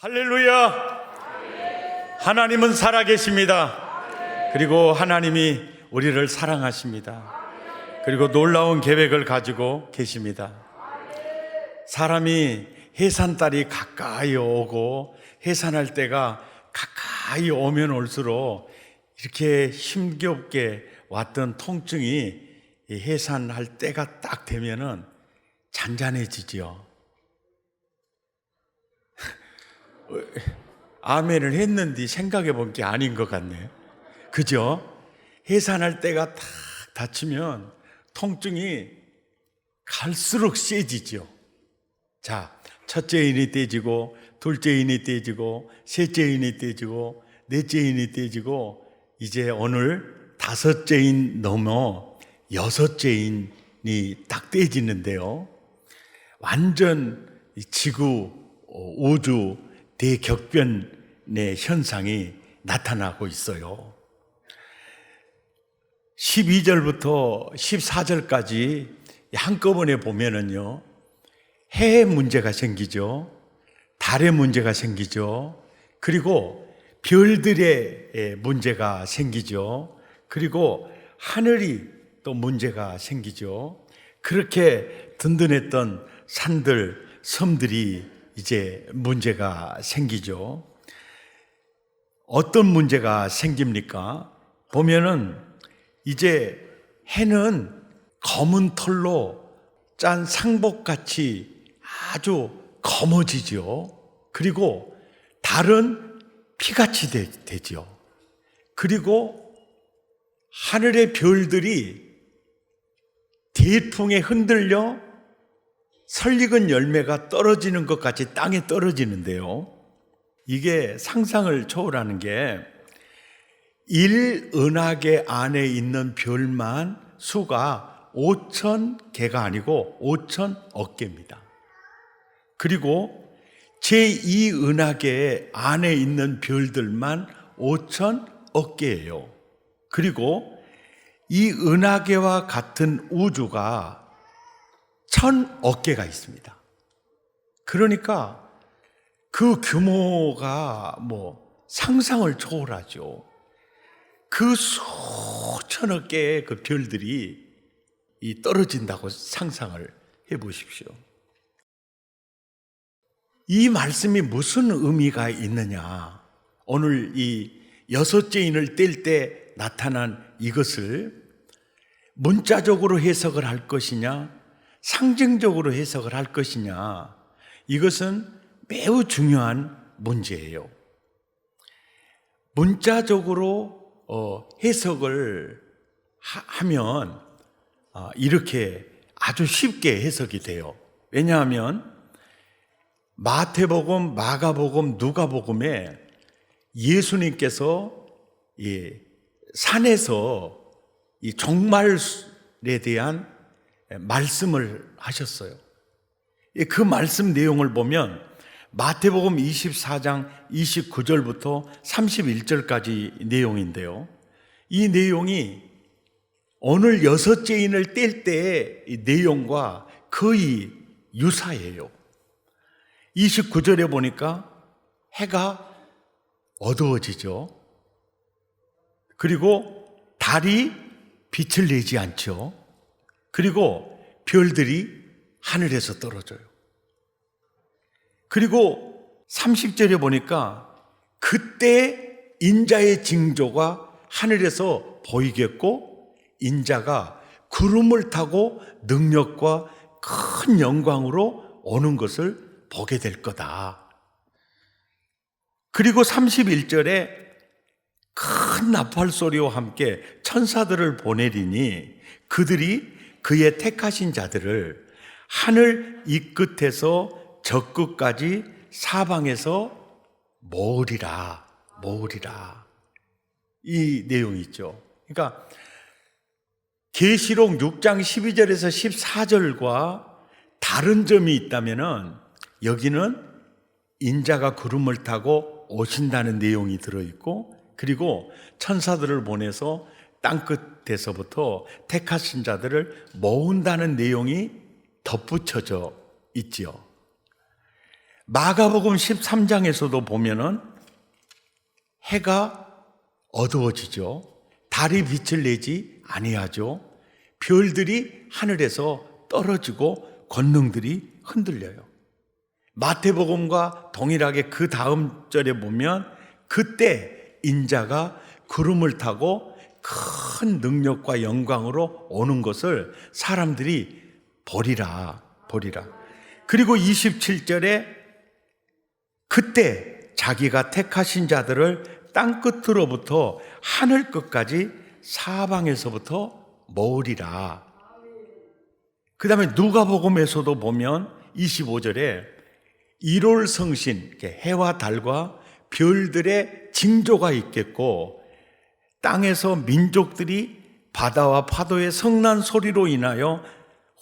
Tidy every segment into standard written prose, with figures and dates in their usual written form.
할렐루야! 하나님은 살아계십니다. 그리고 하나님이 우리를 사랑하십니다. 그리고 놀라운 계획을 가지고 계십니다. 사람이 해산달이 가까이 오고 해산할 때가 가까이 오면 올수록 이렇게 힘겹게 왔던 통증이 해산할 때가 딱 되면은 잔잔해지죠. 아멘을 했는데 생각해 본 게 아닌 것 같네. 그죠? 해산할 때가 딱 닫히면 통증이 갈수록 세지죠. 자, 첫째 인이 떼지고, 둘째 인이 떼지고, 셋째 인이 떼지고, 넷째 인이 떼지고, 이제 오늘 다섯째 인 넘어 여섯째 인이 딱 떼지는데요. 완전 지구, 우주 대격변의 현상이 나타나고 있어요. 12절부터 14절까지 한꺼번에 보면은요, 해의 문제가 생기죠. 달의 문제가 생기죠. 그리고 별들의 문제가 생기죠. 그리고 하늘이 또 문제가 생기죠. 그렇게 든든했던 산들, 섬들이 이제 문제가 생기죠. 어떤 문제가 생깁니까? 보면은 이제 해는 검은 털로 짠 상복같이 아주 검어지죠. 그리고 달은 피같이 되죠. 그리고 하늘의 별들이 대풍에 흔들려 설익은 열매가 떨어지는 것 같이 땅에 떨어지는데요. 이게 상상을 초월하는 게 1은하계 안에 있는 별만 수가 5,000개가 아니고 5,000억 개입니다. 그리고 제2은하계 안에 있는 별들만 5,000억 개예요. 그리고 이 은하계와 같은 우주가 1,000억 개가 있습니다. 그러니까 그 규모가 상상을 초월하죠. 그 수천억 개의 그 별들이 떨어진다고 상상을 해 보십시오. 이 말씀이 무슨 의미가 있느냐? 오늘 이 여섯째 인을 뗄 때 나타난 이것을 문자적으로 해석을 할 것이냐, 상징적으로 해석을 할 것이냐, 이것은 매우 중요한 문제예요. 문자적으로 해석을 하면 이렇게 아주 쉽게 해석이 돼요. 왜냐하면 마태복음, 마가복음, 누가복음에 예수님께서 산에서 이 종말에 대한 말씀을 하셨어요. 그 말씀 내용을 보면 마태복음 24장 29절부터 31절까지 내용인데요. 이 내용이 오늘 여섯째 인을 뗄 때의 내용과 거의 유사해요. 29절에 보니까 해가 어두워지죠. 그리고 달이 빛을 내지 않죠. 그리고 별들이 하늘에서 떨어져요. 그리고 30절에 보니까 그때 인자의 징조가 하늘에서 보이겠고 인자가 구름을 타고 능력과 큰 영광으로 오는 것을 보게 될 거다. 그리고 31절에 큰 나팔 소리와 함께 천사들을 보내리니 그들이 그의 택하신 자들을 하늘 이 끝에서 저 끝까지 사방에서 모으리라. 이 내용이 있죠. 그러니까 계시록 6장 12절에서 14절과 다른 점이 있다면은 여기는 인자가 구름을 타고 오신다는 내용이 들어있고, 그리고 천사들을 보내서 땅끝에서부터 택하신 자들을 모은다는 내용이 덧붙여져 있지요. 마가복음 13장에서도 보면은 해가 어두워지죠. 달이 빛을 내지 아니하죠. 별들이 하늘에서 떨어지고 권능들이 흔들려요. 마태복음과 동일하게 그 다음 절에 보면 그때 인자가 구름을 타고 큰 능력과 영광으로 오는 것을 사람들이 보리라. 그리고 27절에 그때 자기가 택하신 자들을 땅끝으로부터 하늘 끝까지 사방에서부터 모으리라. 그 다음에 누가복음에서도 보면 25절에 1월 성신, 해와 달과 별들의 징조가 있겠고 땅에서 민족들이 바다와 파도의 성난 소리로 인하여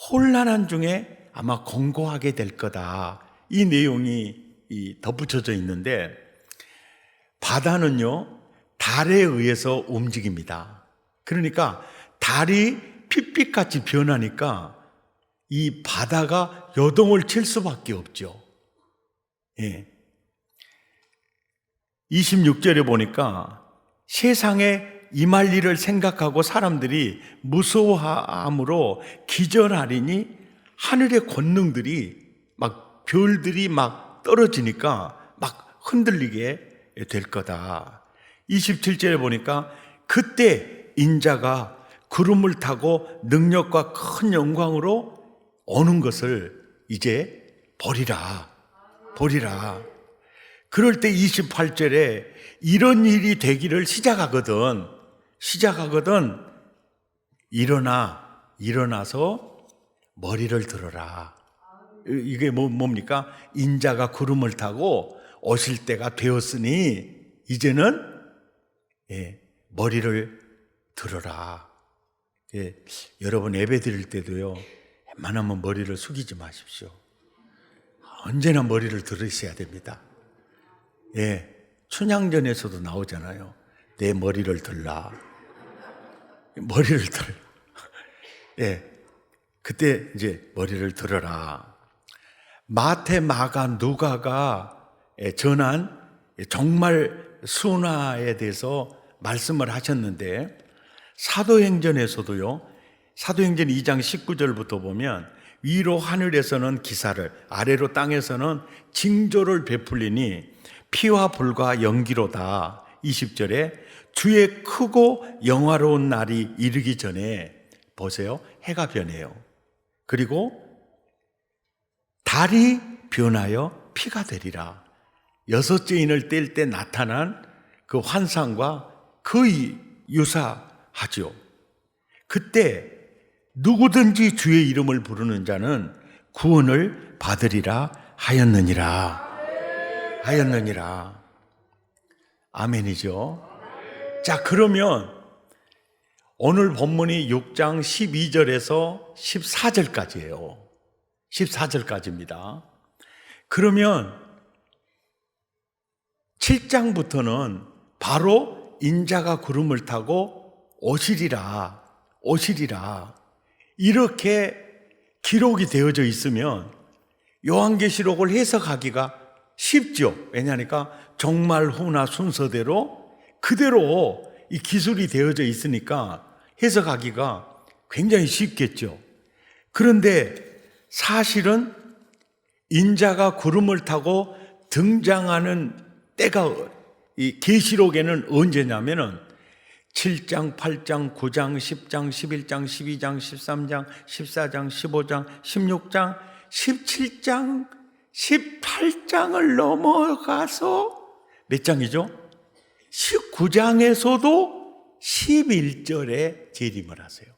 혼란한 중에 아마 공고하게 될 거다. 이 내용이 덧붙여져 있는데 바다는요 달에 의해서 움직입니다. 그러니까 달이 핏빛같이 변하니까 이 바다가 요동을 칠 수밖에 없죠. 26절에 보니까 세상에 임할 일을 생각하고 사람들이 무서워함으로 기절하리니 하늘의 권능들이 막 별들이 막 떨어지니까 막 흔들리게 될 거다. 27절에 보니까 그때 인자가 구름을 타고 능력과 큰 영광으로 오는 것을 이제 보리라. 그럴 때 28절에 이런 일이 되기를 시작하거든. 일어나서 머리를 들어라. 이게 뭡니까? 인자가 구름을 타고 오실 때가 되었으니 이제는 머리를 들어라. 여러분 예배 드릴 때도요, 웬만하면 머리를 숙이지 마십시오. 언제나 머리를 들으셔야 됩니다. 춘향전에서도 나오잖아요. 내 머리를 들라. 머리를 들. 그때 이제 머리를 들어라. 마태, 마가, 누가가 전한 정말 순화에 대해서 말씀을 하셨는데 사도행전에서도요. 사도행전 2장 19절부터 보면 위로 하늘에서는 기사를 아래로 땅에서는 징조를 베풀리니 피와 불과 연기로다. 20절에 주의 크고 영화로운 날이 이르기 전에 보세요. 해가 변해요. 그리고 달이 변하여 피가 되리라. 여섯째 인을 뗄 때 나타난 그 환상과 거의 유사하죠. 그때 누구든지 주의 이름을 부르는 자는 구원을 받으리라 하였느니라. 아멘이죠. 자, 그러면 오늘 본문이 6장 12절에서 14절까지예요. 14절까지입니다. 그러면 7장부터는 바로 인자가 구름을 타고 오시리라 이렇게 기록이 되어져 있으면 요한계시록을 해석하기가 쉽죠. 왜냐하니까 종말후나 순서대로 그대로 이 기술이 되어져 있으니까 해석하기가 굉장히 쉽겠죠. 그런데 사실은 인자가 구름을 타고 등장하는 때가 이 계시록에는 언제냐면은 7장, 8장, 9장, 10장, 11장, 12장, 13장, 14장, 15장, 16장, 17장, 18장을 넘어가서 몇 장이죠? 19장에서도 11절에 재림을 하세요.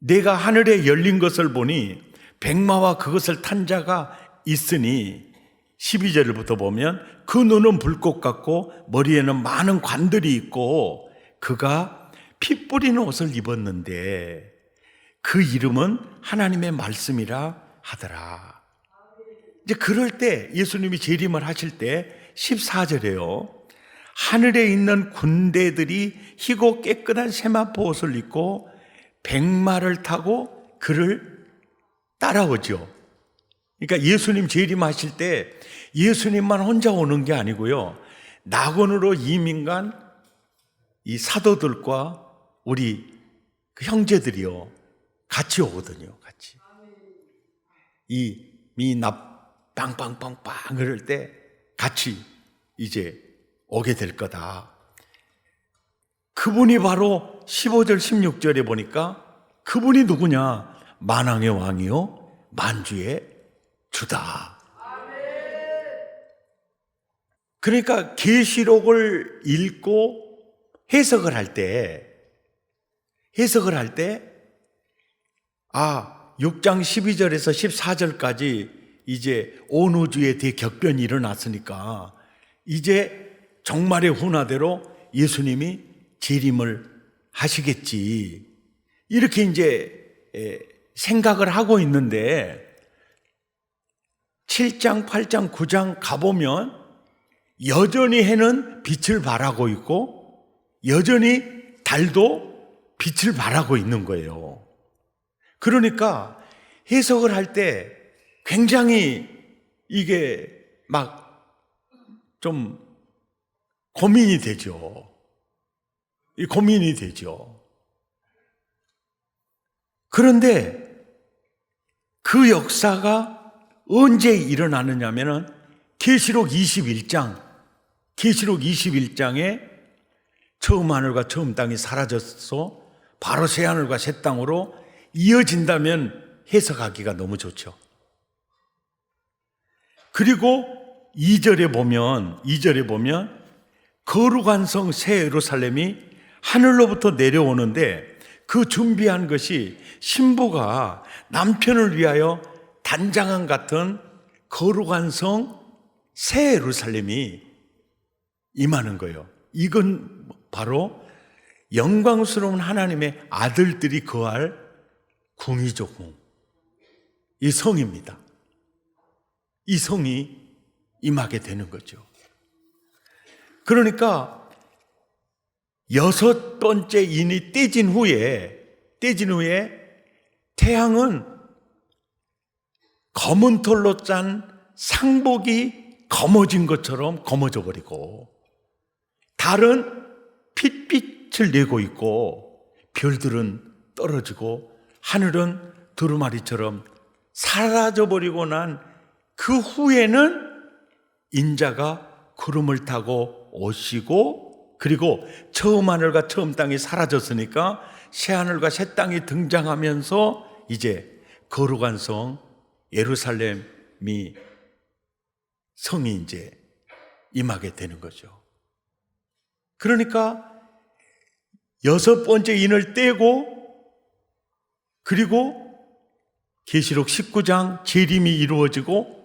내가 하늘에 열린 것을 보니 백마와 그것을 탄 자가 있으니 12절부터 보면 그 눈은 불꽃 같고 머리에는 많은 관들이 있고 그가 피 뿌리는 옷을 입었는데 그 이름은 하나님의 말씀이라 하더라. 이제 그럴 때 예수님이 재림을 하실 때 14절에요. 하늘에 있는 군대들이 희고 깨끗한 세마포 옷을 입고 백마를 타고 그를 따라오죠. 그러니까 예수님 재림하실 때 예수님만 혼자 오는 게 아니고요, 낙원으로 이민간 이 사도들과 우리 그 형제들이요 같이 오거든요. 같이 이 미납 빵빵빵빵 그럴 때 같이 이제 오게 될 거다. 그분이 바로 15절 16절에 보니까 그분이 누구냐? 만왕의 왕이요 만주의 주다. 그러니까 계시록을 읽고 해석을 할 때 6장 12절에서 14절까지 이제 온 우주에 대격변이 일어났으니까 이제 종말의 훈화대로 예수님이 재림을 하시겠지, 이렇게 이제 생각을 하고 있는데 7장, 8장, 9장 가보면 여전히 해는 빛을 발하고 있고 여전히 달도 빛을 발하고 있는 거예요. 그러니까 해석을 할 때 굉장히 이게 막 좀 고민이 되죠. 그런데 그 역사가 언제 일어나느냐면은 계시록 21장에 처음 하늘과 처음 땅이 사라졌어 바로 새 하늘과 새 땅으로 이어진다면 해석하기가 너무 좋죠. 그리고 2절에 보면 거룩한 성 새 예루살렘이 하늘로부터 내려오는데 그 준비한 것이 신부가 남편을 위하여 단장한 같은 거룩한 성 새 예루살렘이 임하는 거예요. 이건 바로 영광스러운 하나님의 아들들이 거할 궁이죠, 궁. 이 성입니다. 이 성이 임하게 되는 거죠. 그러니까 6번째 인이 떼진 후에 태양은 검은 털로 짠 상복이 검어진 것처럼 검어져 버리고 달은 핏빛을 내고 있고 별들은 떨어지고 하늘은 두루마리처럼 사라져버리고 난 그 후에는 인자가 구름을 타고 오시고, 그리고 처음 하늘과 처음 땅이 사라졌으니까 새 하늘과 새 땅이 등장하면서 이제 거룩한 성 예루살렘이 성이 이제 임하게 되는 거죠. 그러니까 6번째 인을 떼고, 그리고 계시록 19장 재림이 이루어지고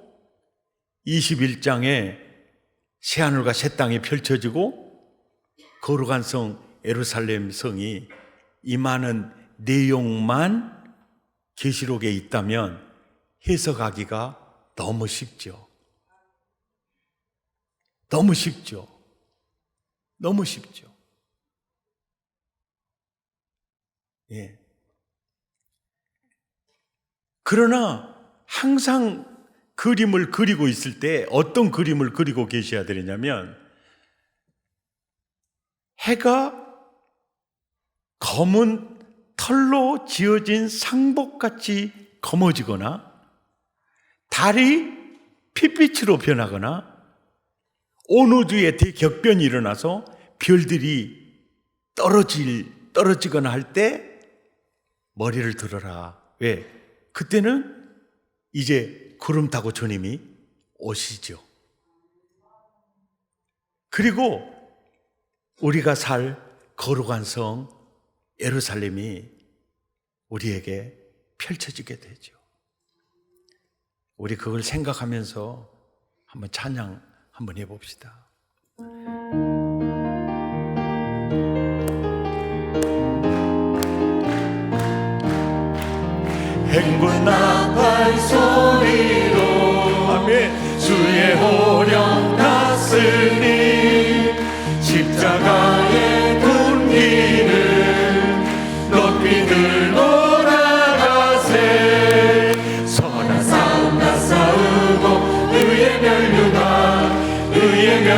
21장에 새하늘과 새 땅이 펼쳐지고 거룩한 성 예루살렘 성이 임하는 내용만 계시록에 있다면 해석하기가 너무 쉽죠. 너무 쉽죠. 예. 그러나 항상 그림을 그리고 있을 때 어떤 그림을 그리고 계셔야 되냐면, 해가 검은 털로 지어진 상복같이 검어지거나 달이 핏빛으로 변하거나 온 우주에 대격변이 일어나서 별들이 떨어지거나 할 때 머리를 들어라. 왜? 그때는 이제 구름 타고 주님이 오시죠. 그리고 우리가 살 거룩한 성 예루살렘이 우리에게 펼쳐지게 되죠. 우리 그걸 생각하면서 한번 찬양 한번 해봅시다. 행군 나팔 소리로 아멘 주의 호령 났으니 십자가의 군기를 높이 들고 나가세 선한 싸움 나서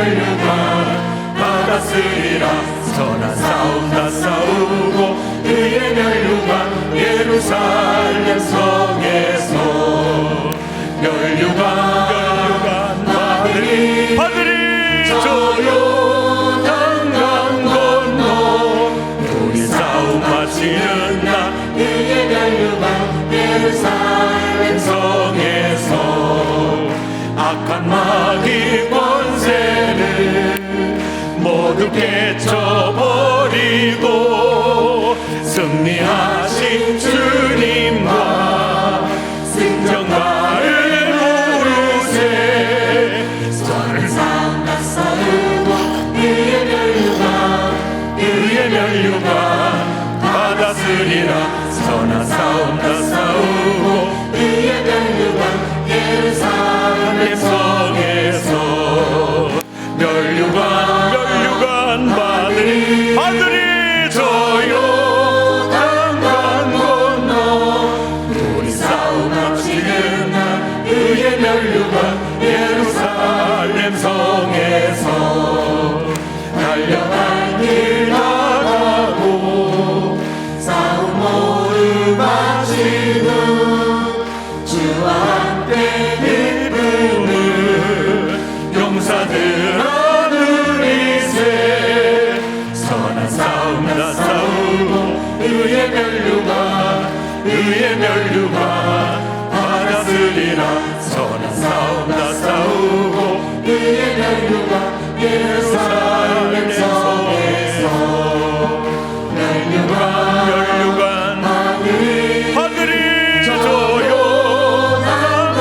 면류관 받았으리라. 선한 싸움 다 싸우고 그의 면류관 예루살렘 성에서 면류관 받으리. 저 요단강 건너 우리 싸움 마치는 날 그의 면류관 예루살렘 성에서 악한 마귀 권세를 모두 깨쳐버리고 승리하신 주님과 승전가를 부르세. 선한 싸움 다 싸우고 그의 면류관 받았으리라. 선한 싸움 다 싸우고 그의 면류관 예루살렘 성에서 면류관 받으리. 저 요단강 건너 우리 싸움 마치는 날 그의 면류관 예루살렘 성에서 달려갈 길 나가고 싸움 모두 마치고 주와 함께 기쁨을 용사들 하늘이세. 선한 싸움 다 싸우고 의의 면류관 받았으리라. 선한 싸움 다 싸우고 그의 면류관 예루살렘 성에서 면류관 받으리. 저 요단강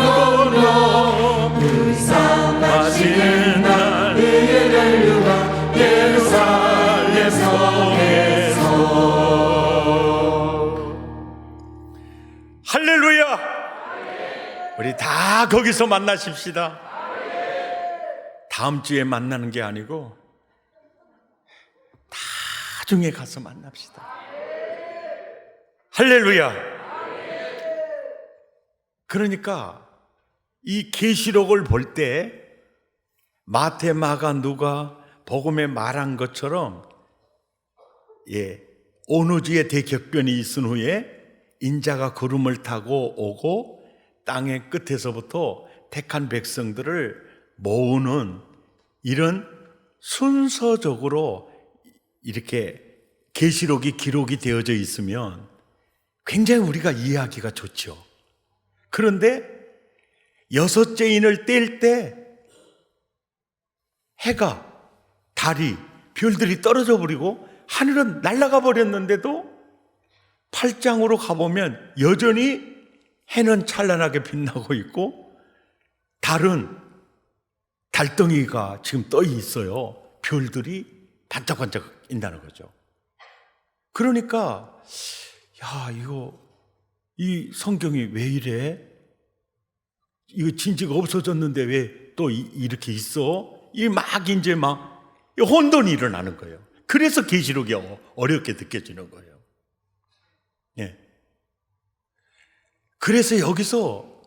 건너 싸움 마치는 날 그의 면류관 예루살렘 성에서. 할렐루야. 우리 다 거기서 만나십시다. 다음 주에 만나는 게 아니고 나중에 가서 만납시다. 할렐루야. 그러니까 이 계시록을 볼 때 마태, 마가, 누가 복음에 말한 것처럼 오누지의 대격변이 있은 후에 인자가 구름을 타고 오고 땅의 끝에서부터 택한 백성들을 모으는 이런 순서적으로 이렇게 계시록이 기록이 되어져 있으면 굉장히 우리가 이해하기가 좋죠. 그런데 여섯째 인을 뗄 때 해가, 달이, 별들이 떨어져 버리고 하늘은 날아가 버렸는데도 8장으로 가보면 여전히 해는 찬란하게 빛나고 있고 달은 달덩이가 지금 떠 있어요. 별들이 반짝반짝 있다는 거죠. 그러니까 이 성경이 왜 이래? 이거 진지가 없어졌는데 왜 또 이렇게 있어? 이제 혼돈이 일어나는 거예요. 그래서 계시록이 어렵게 느껴지는 거예요. 예. 그래서 여기서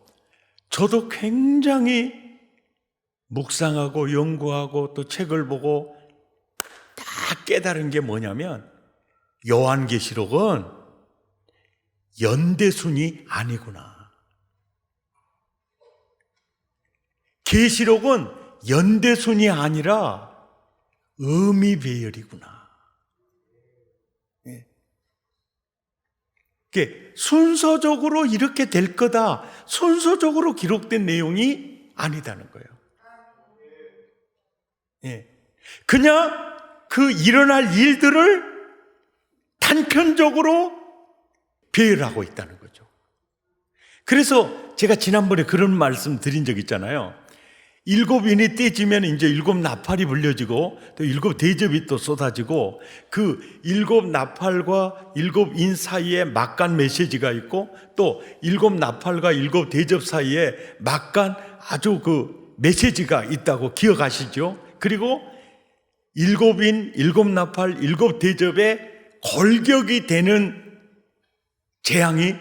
저도 굉장히 묵상하고 연구하고 또 책을 보고 다 깨달은 게 뭐냐면 요한계시록은 연대순이 아니구나. 계시록은 연대순이 아니라 의미배열이구나. 순서적으로 이렇게 될 거다. 순서적으로 기록된 내용이 아니다는 거예요. 그냥 그 일어날 일들을 단편적으로 배열하고 있다는 거죠. 그래서 제가 지난번에 그런 말씀 드린 적 있잖아요. 7인이 떼지면 이제 7나팔이 불려지고 또 7대접이 또 쏟아지고 그 7나팔과 7인 사이에 막간 메시지가 있고 또 7나팔과 7대접 사이에 막간 아주 그 메시지가 있다고 기억하시죠? 그리고 7인, 7나팔, 7대접에 골격이 되는 재앙이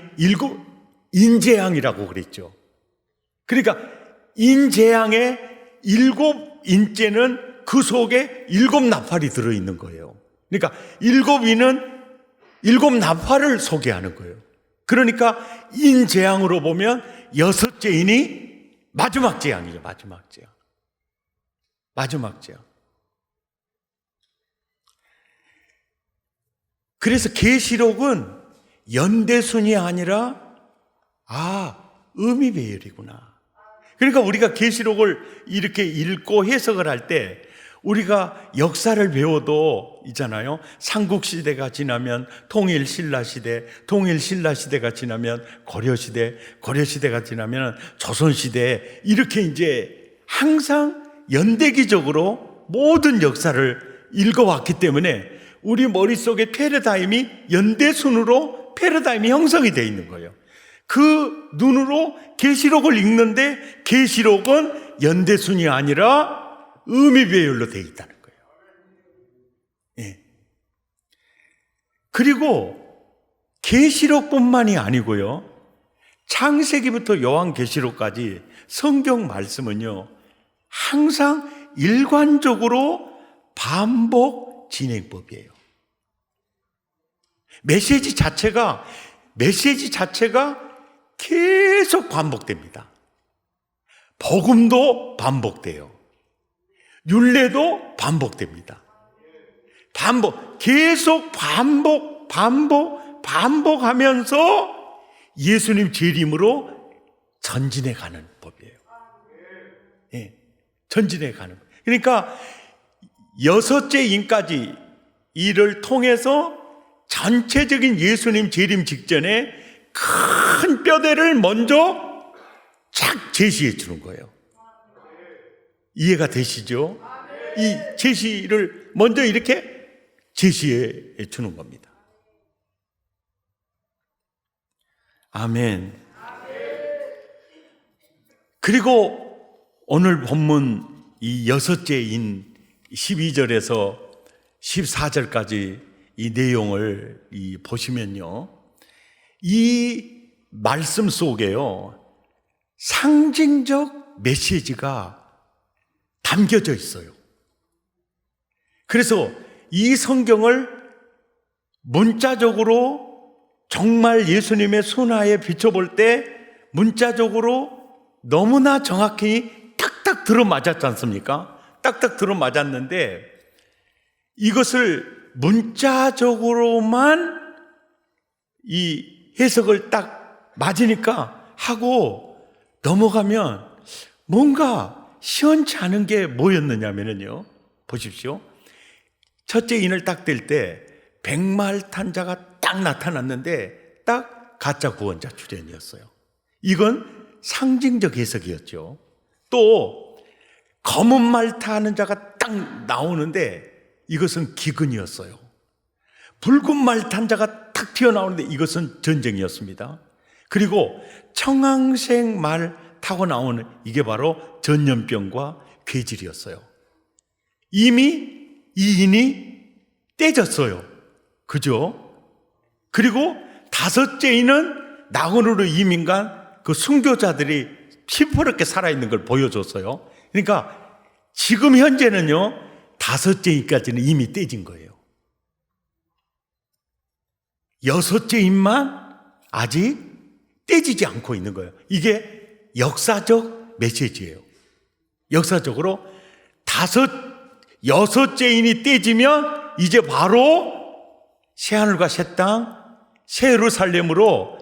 인재앙이라고 그랬죠. 그러니까 인재앙의 7 인자는 그 속에 7 나팔이 들어있는 거예요. 그러니까 7인은 7 나팔을 소개하는 거예요. 그러니까 인재앙으로 보면 6째 인이 마지막 재앙이죠. 마지막 재앙. 마지막 재앙. 그래서 계시록은 연대순이 아니라 의미배열이구나. 그러니까 우리가 계시록을 이렇게 읽고 해석을 할 때 우리가 역사를 배워도 있잖아요. 삼국시대가 지나면 통일신라시대, 통일신라시대가 지나면 고려시대, 고려시대가 지나면 조선시대, 이렇게 이제 항상 연대기적으로 모든 역사를 읽어왔기 때문에 우리 머릿속에 패러다임이 연대순으로 패러다임이 형성이 되어 있는 거예요. 그 눈으로 계시록을 읽는데 계시록은 연대순이 아니라 의미배열로 되어 있다는 거예요. 예. 그리고 계시록뿐만이 아니고요, 창세기부터 요한계시록까지 성경 말씀은요 항상 일관적으로 반복 진행법이에요. 메시지 자체가 계속 반복됩니다. 복음도 반복돼요. 율례도 반복됩니다. 계속 반복하면서 예수님 재림으로 전진해 가는 법이에요. 예, 전진해 가는. 그러니까 6째 인까지 이를 통해서 전체적인 예수님 재림 직전에 큰 뼈대를 먼저 착 제시해 주는 거예요. 이해가 되시죠? 이 제시를 먼저 이렇게 제시해 주는 겁니다. 아멘. 그리고 오늘 본문 이 6째 인 12절에서 14절까지 이 내용을 보시면요, 이 말씀 속에요 상징적 메시지가 담겨져 있어요. 그래서 이 성경을 문자적으로 정말 예수님의 순화에 비춰볼 때 문자적으로 너무나 정확히 딱딱 들어맞았지 않습니까? 딱딱 들어맞았는데 이것을 문자적으로만 이 해석을 딱 맞으니까 하고 넘어가면 뭔가 시원치 않은 게 뭐였느냐면요, 보십시오. 첫째 인을 딱 뗄 때 백말탄자가 딱 나타났는데 딱 가짜 구원자 출현이었어요. 이건 상징적 해석이었죠. 또 검은 말 타는 자가 딱 나오는데 이것은 기근이었어요. 붉은 말 탄 자가 탁 튀어나오는데 이것은 전쟁이었습니다. 그리고 청황색 말 타고 나오는 이게 바로 전염병과 괴질이었어요. 이미 이 인이 떼졌어요. 그죠? 그리고 5째 인은 낙원으로 이민간 그 순교자들이 시퍼렇게 살아있는 걸 보여줬어요. 그러니까 지금 현재는요 5째 인까지는 이미 떼진 거예요. 6째 인만 아직 떼지지 않고 있는 거예요. 이게 역사적 메시지예요. 역사적으로 6째 인이 떼지면 이제 바로 새하늘과 새 땅, 새 예루살렘으로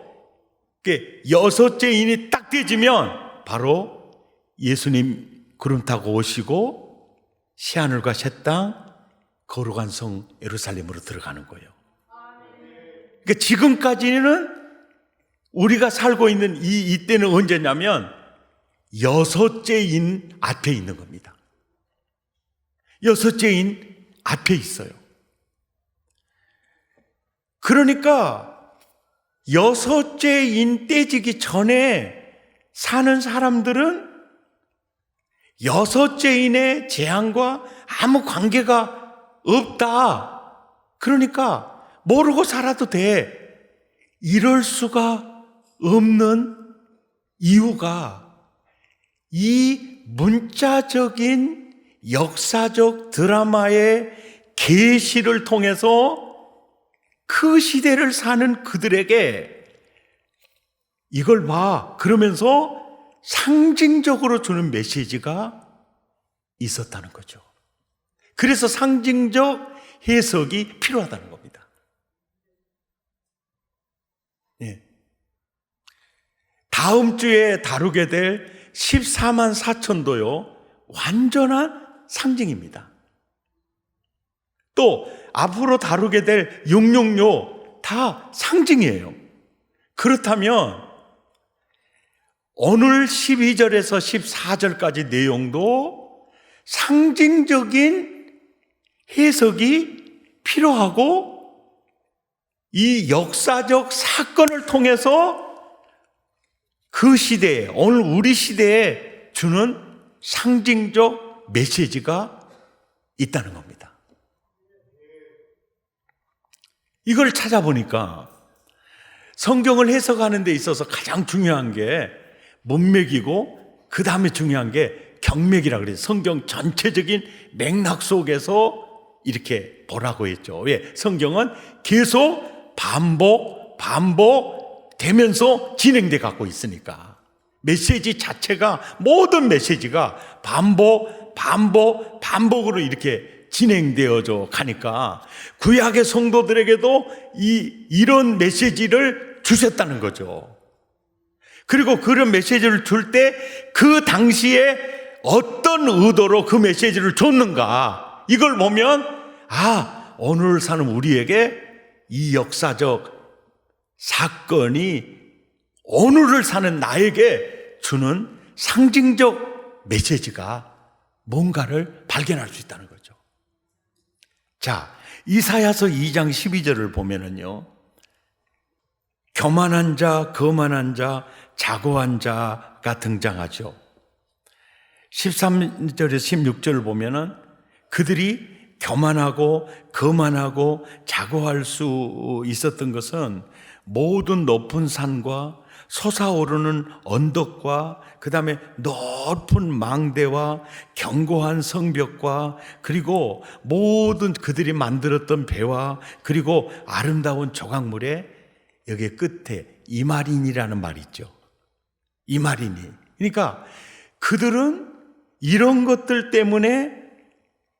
6째 인이 딱 떼지면 바로 예수님 구름 타고 오시고 새하늘과 새 땅, 거룩한 성 예루살렘으로 들어가는 거예요. 그러니까 지금까지는 우리가 살고 있는 이때는 언제냐면 6째 인 앞에 있는 겁니다. 6째 인 앞에 있어요. 그러니까 6째 인 떼지기 전에 사는 사람들은 6째 인의 재앙과 아무 관계가 없다. 그러니까 모르고 살아도 돼. 이럴 수가 없는 이유가 이 문자적인 역사적 드라마의 계시를 통해서 그 시대를 사는 그들에게 이걸 봐 그러면서 상징적으로 주는 메시지가 있었다는 거죠. 그래서 상징적 해석이 필요하다는 겁니다. 예. 다음 주에 다루게 될 14만 4천도요 완전한 상징입니다. 또 앞으로 다루게 될 666 다 상징이에요. 그렇다면 오늘 12절에서 14절까지 내용도 상징적인 해석이 필요하고 이 역사적 사건을 통해서 그 시대에 오늘 우리 시대에 주는 상징적 메시지가 있다는 겁니다. 이걸 찾아보니까 성경을 해석하는 데 있어서 가장 중요한 게 문맥이고 그 다음에 중요한 게 경맥이라 그래요. 성경 전체적인 맥락 속에서 이렇게 보라고 했죠. 왜? 성경은 계속 반복되면서 진행돼 갖고 있으니까 메시지 자체가 모든 메시지가 반복으로 이렇게 진행되어져 가니까 구약의 성도들에게도 이런 메시지를 주셨다는 거죠. 그리고 그런 메시지를 줄 때 그 당시에 어떤 의도로 그 메시지를 줬는가 이걸 보면 오늘 사는 우리에게 이 역사적 사건이 오늘을 사는 나에게 주는 상징적 메시지가 뭔가를 발견할 수 있다는 거죠. 자, 이사야서 2장 12절을 보면은요, 교만한 자, 거만한 자, 자고한 자가 등장하죠. 13절에서 16절을 보면은 그들이 교만하고 거만하고 자고할 수 있었던 것은 모든 높은 산과 솟아오르는 언덕과 그 다음에 높은 망대와 견고한 성벽과 그리고 모든 그들이 만들었던 배와 그리고 아름다운 조각물에 여기 끝에 이마린이라는 말이 있죠. 이마린이. 그러니까 그들은 이런 것들 때문에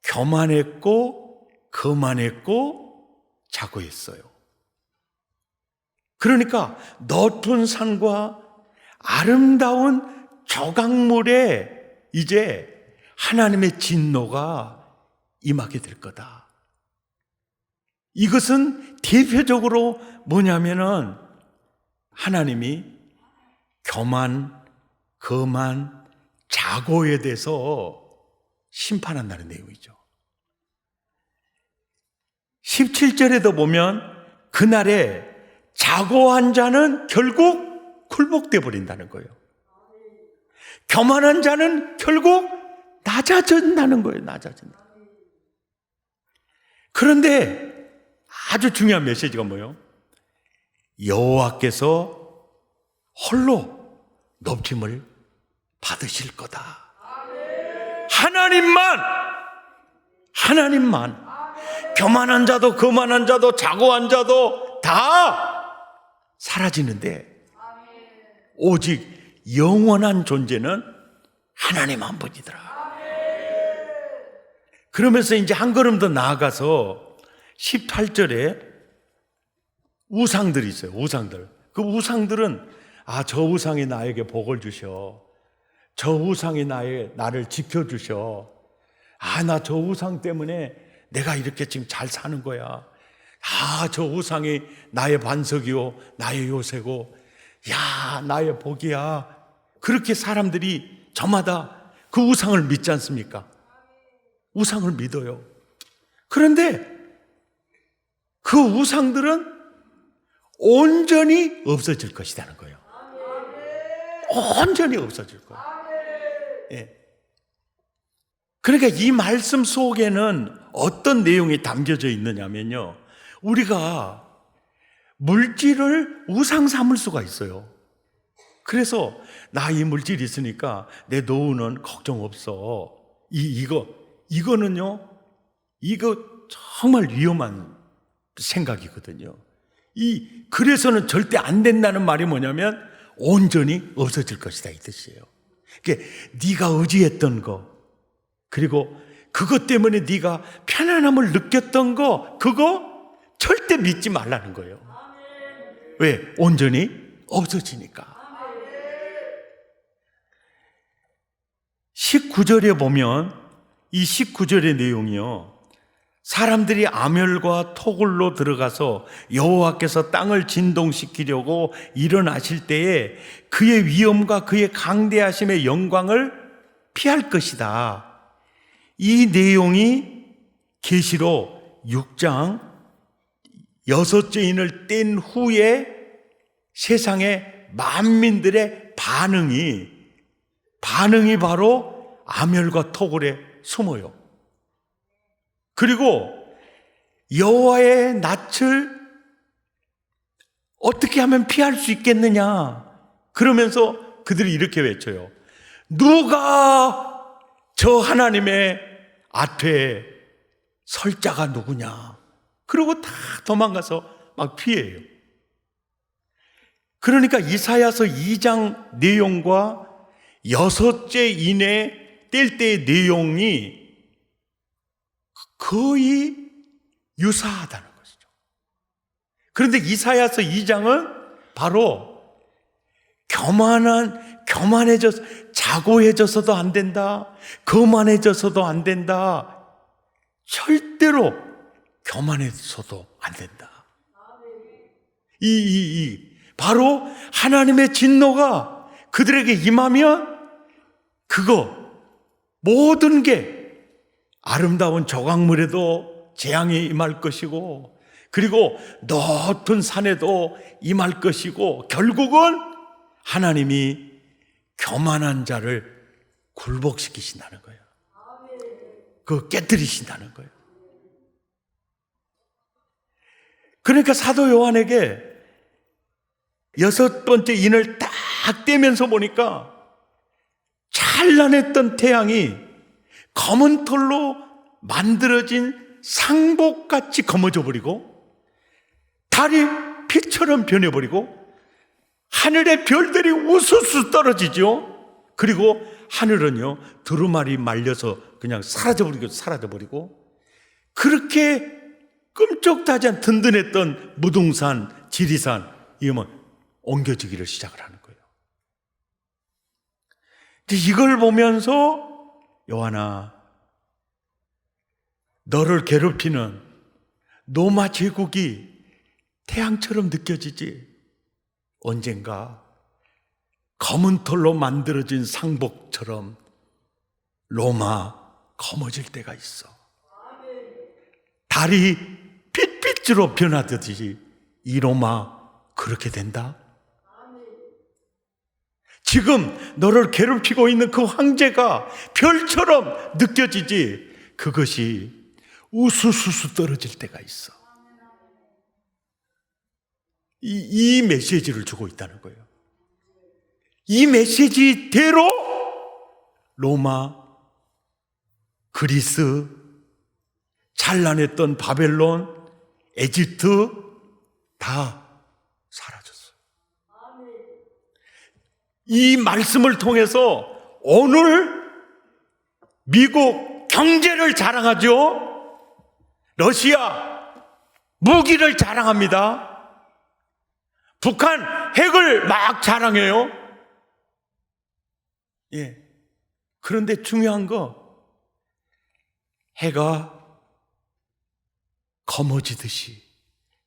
교만했고 거만했고 자고했어요. 그러니까 높은 산과 아름다운 조각물에 이제 하나님의 진노가 임하게 될 거다. 이것은 대표적으로 뭐냐면은 하나님이 교만, 거만, 자고에 대해서 심판한다는 내용이죠. 17절에도 보면 그날에 자고한 자는 결국 굴복돼 버린다는 거예요. 교만한 자는 결국 낮아진다는 거예요. 낮아진다. 그런데 아주 중요한 메시지가 뭐예요? 여호와께서 홀로 높임을 받으실 거다. 하나님만 교만한 자도 거만한 자도 자고한 자도 다 사라지는데 오직 영원한 존재는 하나님 한 분이더라. 그러면서 이제 한 걸음 더 나아가서 18절에 우상들이 있어요. 우상들. 그 우상들은 저 우상이 나에게 복을 주셔. 저 우상이 나를 지켜주셔. 나 저 우상 때문에 내가 이렇게 지금 잘 사는 거야. 저 우상이 나의 반석이요, 나의 요새고, 나의 복이야. 그렇게 사람들이 저마다 그 우상을 믿지 않습니까? 우상을 믿어요. 그런데 그 우상들은 온전히 없어질 것이라는 거예요. 온전히 없어질 거예요. 예. 그러니까 이 말씀 속에는 어떤 내용이 담겨져 있느냐면요, 우리가 물질을 우상 삼을 수가 있어요. 그래서 나 이 물질이 있으니까 내 노후는 걱정 없어. 이거 이거는요, 이거 정말 위험한 생각이거든요. 그래서는 절대 안 된다는 말이 뭐냐면 온전히 없어질 것이다 이 뜻이에요. 그러니까 네가 의지했던 거, 그리고 그것 때문에 네가 편안함을 느꼈던 거, 그거 절대 믿지 말라는 거예요. 왜? 온전히 없어지니까. 19절에 보면 이 19절의 내용이요, 사람들이 아멸과 토굴로 들어가서 여호와께서 땅을 진동시키려고 일어나실 때에 그의 위엄과 그의 강대하심의 영광을 피할 것이다. 이 내용이 계시록 6장 6째 인을 뗀 후에 세상의 만민들의 반응이 바로 아멸과 토굴에 숨어요. 그리고 여호와의 낯을 어떻게 하면 피할 수 있겠느냐, 그러면서 그들이 이렇게 외쳐요. 누가 저 하나님의 앞에 설 자가 누구냐. 그리고 다 도망가서 막 피해요. 그러니까 이사야서 2장 내용과 6째 인에 뗄 때의 내용이 거의 유사하다는 것이죠. 그런데 이사야서 2장은 바로 자고해져서도 안 된다, 거만해져서도 안 된다, 절대로 교만해서도 안 된다. 바로 하나님의 진노가 그들에게 임하면 그거 모든 게 아름다운 조각물에도 재앙이 임할 것이고, 그리고 높은 산에도 임할 것이고, 결국은 하나님이 교만한 자를 굴복시키신다는 거예요. 그거 깨뜨리신다는 거예요. 그러니까 사도 요한에게 6번째 인을 딱 떼면서 보니까 찬란했던 태양이 검은 털로 만들어진 상복같이 검어져 버리고, 달이 피처럼 변해버리고, 하늘의 별들이 우수수 떨어지죠. 그리고 하늘은요, 두루마리 말려서 그냥 사라져버리고, 그렇게 끔찍하지 않은 든든했던 무등산, 지리산, 이거면 옮겨지기를 시작을 하는 거예요. 근데 이걸 보면서 요한아, 너를 괴롭히는 로마 제국이 태양처럼 느껴지지, 언젠가 검은 털로 만들어진 상복처럼 로마 검어질 때가 있어. 달이 빛빛으로 변하듯이 이 로마 그렇게 된다. 지금 너를 괴롭히고 있는 그 황제가 별처럼 느껴지지, 그것이 우수수수 떨어질 때가 있어. 이 메시지를 주고 있다는 거예요. 이 메시지대로 로마, 그리스, 찬란했던 바벨론, 에집트 다 사라졌어요. 이 말씀을 통해서 오늘 미국 경제를 자랑하죠. 러시아 무기를 자랑합니다. 북한 핵을 막 자랑해요. 예. 그런데 중요한 거, 해가 검어지듯이,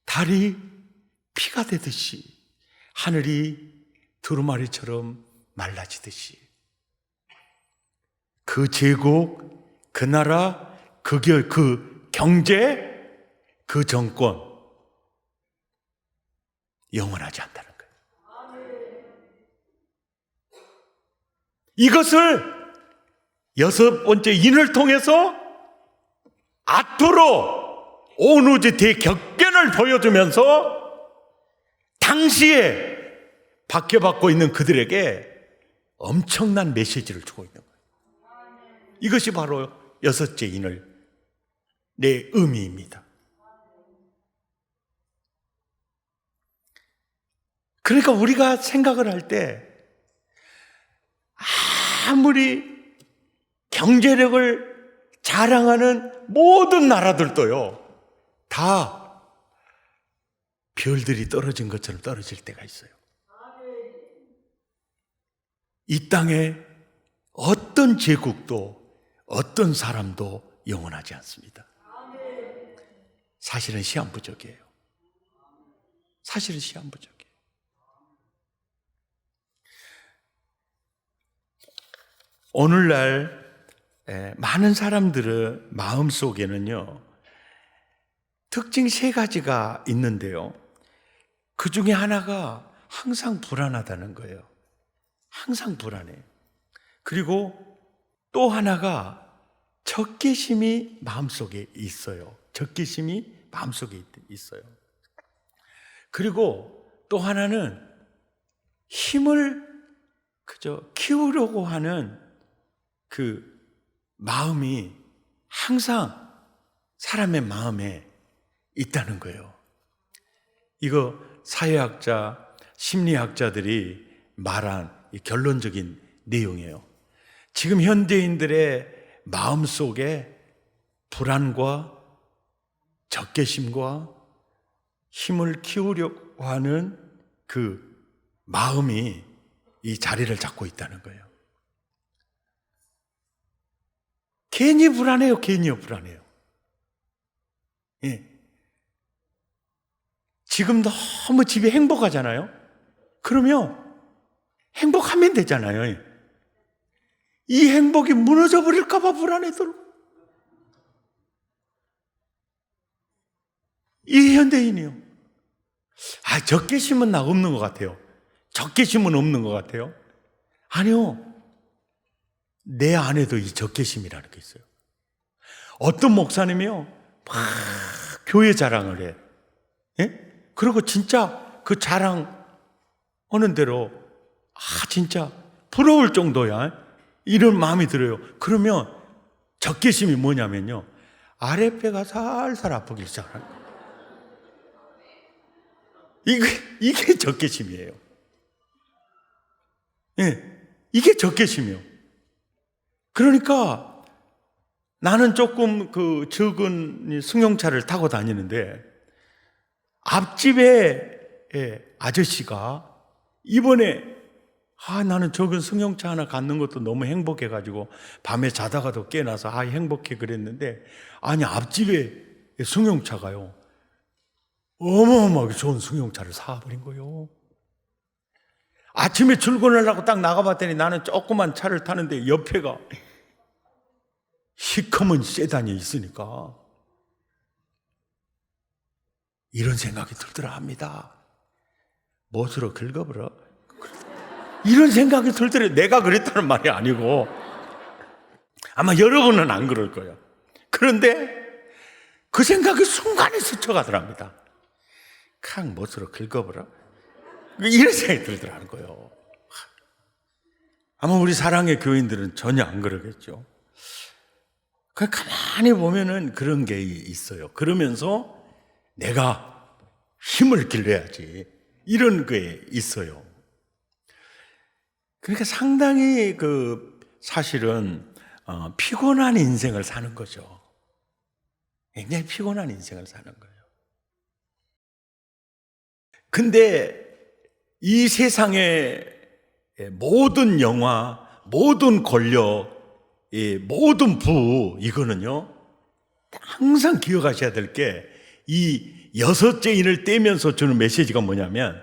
달이 피가 되듯이, 하늘이 두루마리처럼 말라지듯이, 그 제국, 그 나라, 그 경제, 그 정권 영원하지 않다는 거예요. 이것을 6번째 인을 통해서 아토로 오누지 대격변을 보여주면서 당시에 박해받고 있는 그들에게 엄청난 메시지를 주고 있는 거예요. 이것이 바로 여섯째 인을 내 의미입니다. 그러니까 우리가 생각을 할 때 아무리 경제력을 자랑하는 모든 나라들도요, 다 별들이 떨어진 것처럼 떨어질 때가 있어요. 이 땅에 어떤 제국도 어떤 사람도 영원하지 않습니다. 사실은 시한부적이에요. 사실은 시한부적이에요. 오늘날 많은 사람들의 마음속에는요, 특징 세 가지가 있는데요, 그 중에 하나가 항상 불안하다는 거예요. 항상 불안해요. 그리고 또 하나가 적개심이 마음속에 있어요. 적개심이 마음속에 있어요. 그리고 또 하나는 힘을 그저 키우려고 하는 그 마음이 항상 사람의 마음에 있다는 거예요. 이거 사회학자, 심리학자들이 말한 이 결론적인 내용이에요. 지금 현대인들의 마음속에 불안과 적개심과 힘을 키우려고 하는 그 마음이 이 자리를 잡고 있다는 거예요. 괜히 불안해요. 괜히 불안해요. 예. 지금 너무 집이 행복하잖아요. 그러면 행복하면 되잖아요. 이 행복이 무너져 버릴까 봐 불안해도. 이 현대인이요. 적개심은 나 없는 것 같아요. 적개심은 없는 것 같아요. 아니요. 내 안에도 이 적개심이라는 게 있어요. 어떤 목사님이요, 막 교회 자랑을 해. 예? 그리고 진짜 그 자랑하는 대로 진짜 부러울 정도야. 이런 마음이 들어요. 그러면 적개심이 뭐냐면요, 아랫배가 살살 아프기 시작하는 거예요. 이게 적개심이에요. 예, 이게 적개심이요. 그러니까 나는 조금 그 적은 승용차를 타고 다니는데, 앞집에 아저씨가 이번에 나는 적은 승용차 하나 갖는 것도 너무 행복해가지고 밤에 자다가도 깨나서 행복해 그랬는데, 아니 앞집에 승용차가요, 어마어마하게 좋은 승용차를 사버린 거예요. 아침에 출근을 하고 딱 나가봤더니 나는 조그만 차를 타는데 옆에가 시커먼 세단이 있으니까 이런 생각이 들더라 합니다. 못으로 긁어버려. 이런 생각이 들더래. 내가 그랬다는 말이 아니고 아마 여러분은 안 그럴 거예요. 그런데 그 생각이 순간에 스쳐가더랍니다. 캉 못으로 긁어버려. 이런 생각이 들더라는 거예요. 아마 우리 사랑의 교인들은 전혀 안 그러겠죠. 가만히 보면은 그런 게 있어요. 그러면서 내가 힘을 길러야지, 이런 게 있어요. 그러니까 상당히 사실은 피곤한 인생을 사는 거죠. 굉장히 피곤한 인생을 사는 거예요. 근데 이 세상의 모든 영화, 모든 권력, 모든 부, 이거는요, 항상 기억하셔야 될 게, 이 여섯째 인을 떼면서 주는 메시지가 뭐냐면,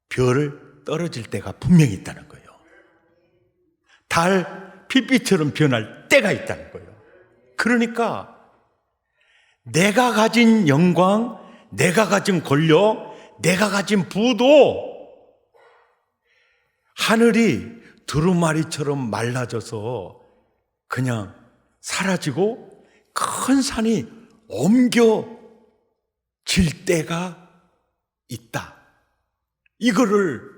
별 떨어질 때가 분명히 있다는 거예요. 달 핏빛처럼 변할 때가 있다는 거예요. 그러니까 내가 가진 영광, 내가 가진 권력, 내가 가진 부도 하늘이 두루마리처럼 말라져서 그냥 사라지고 큰 산이 옮겨질 때가 있다. 이거를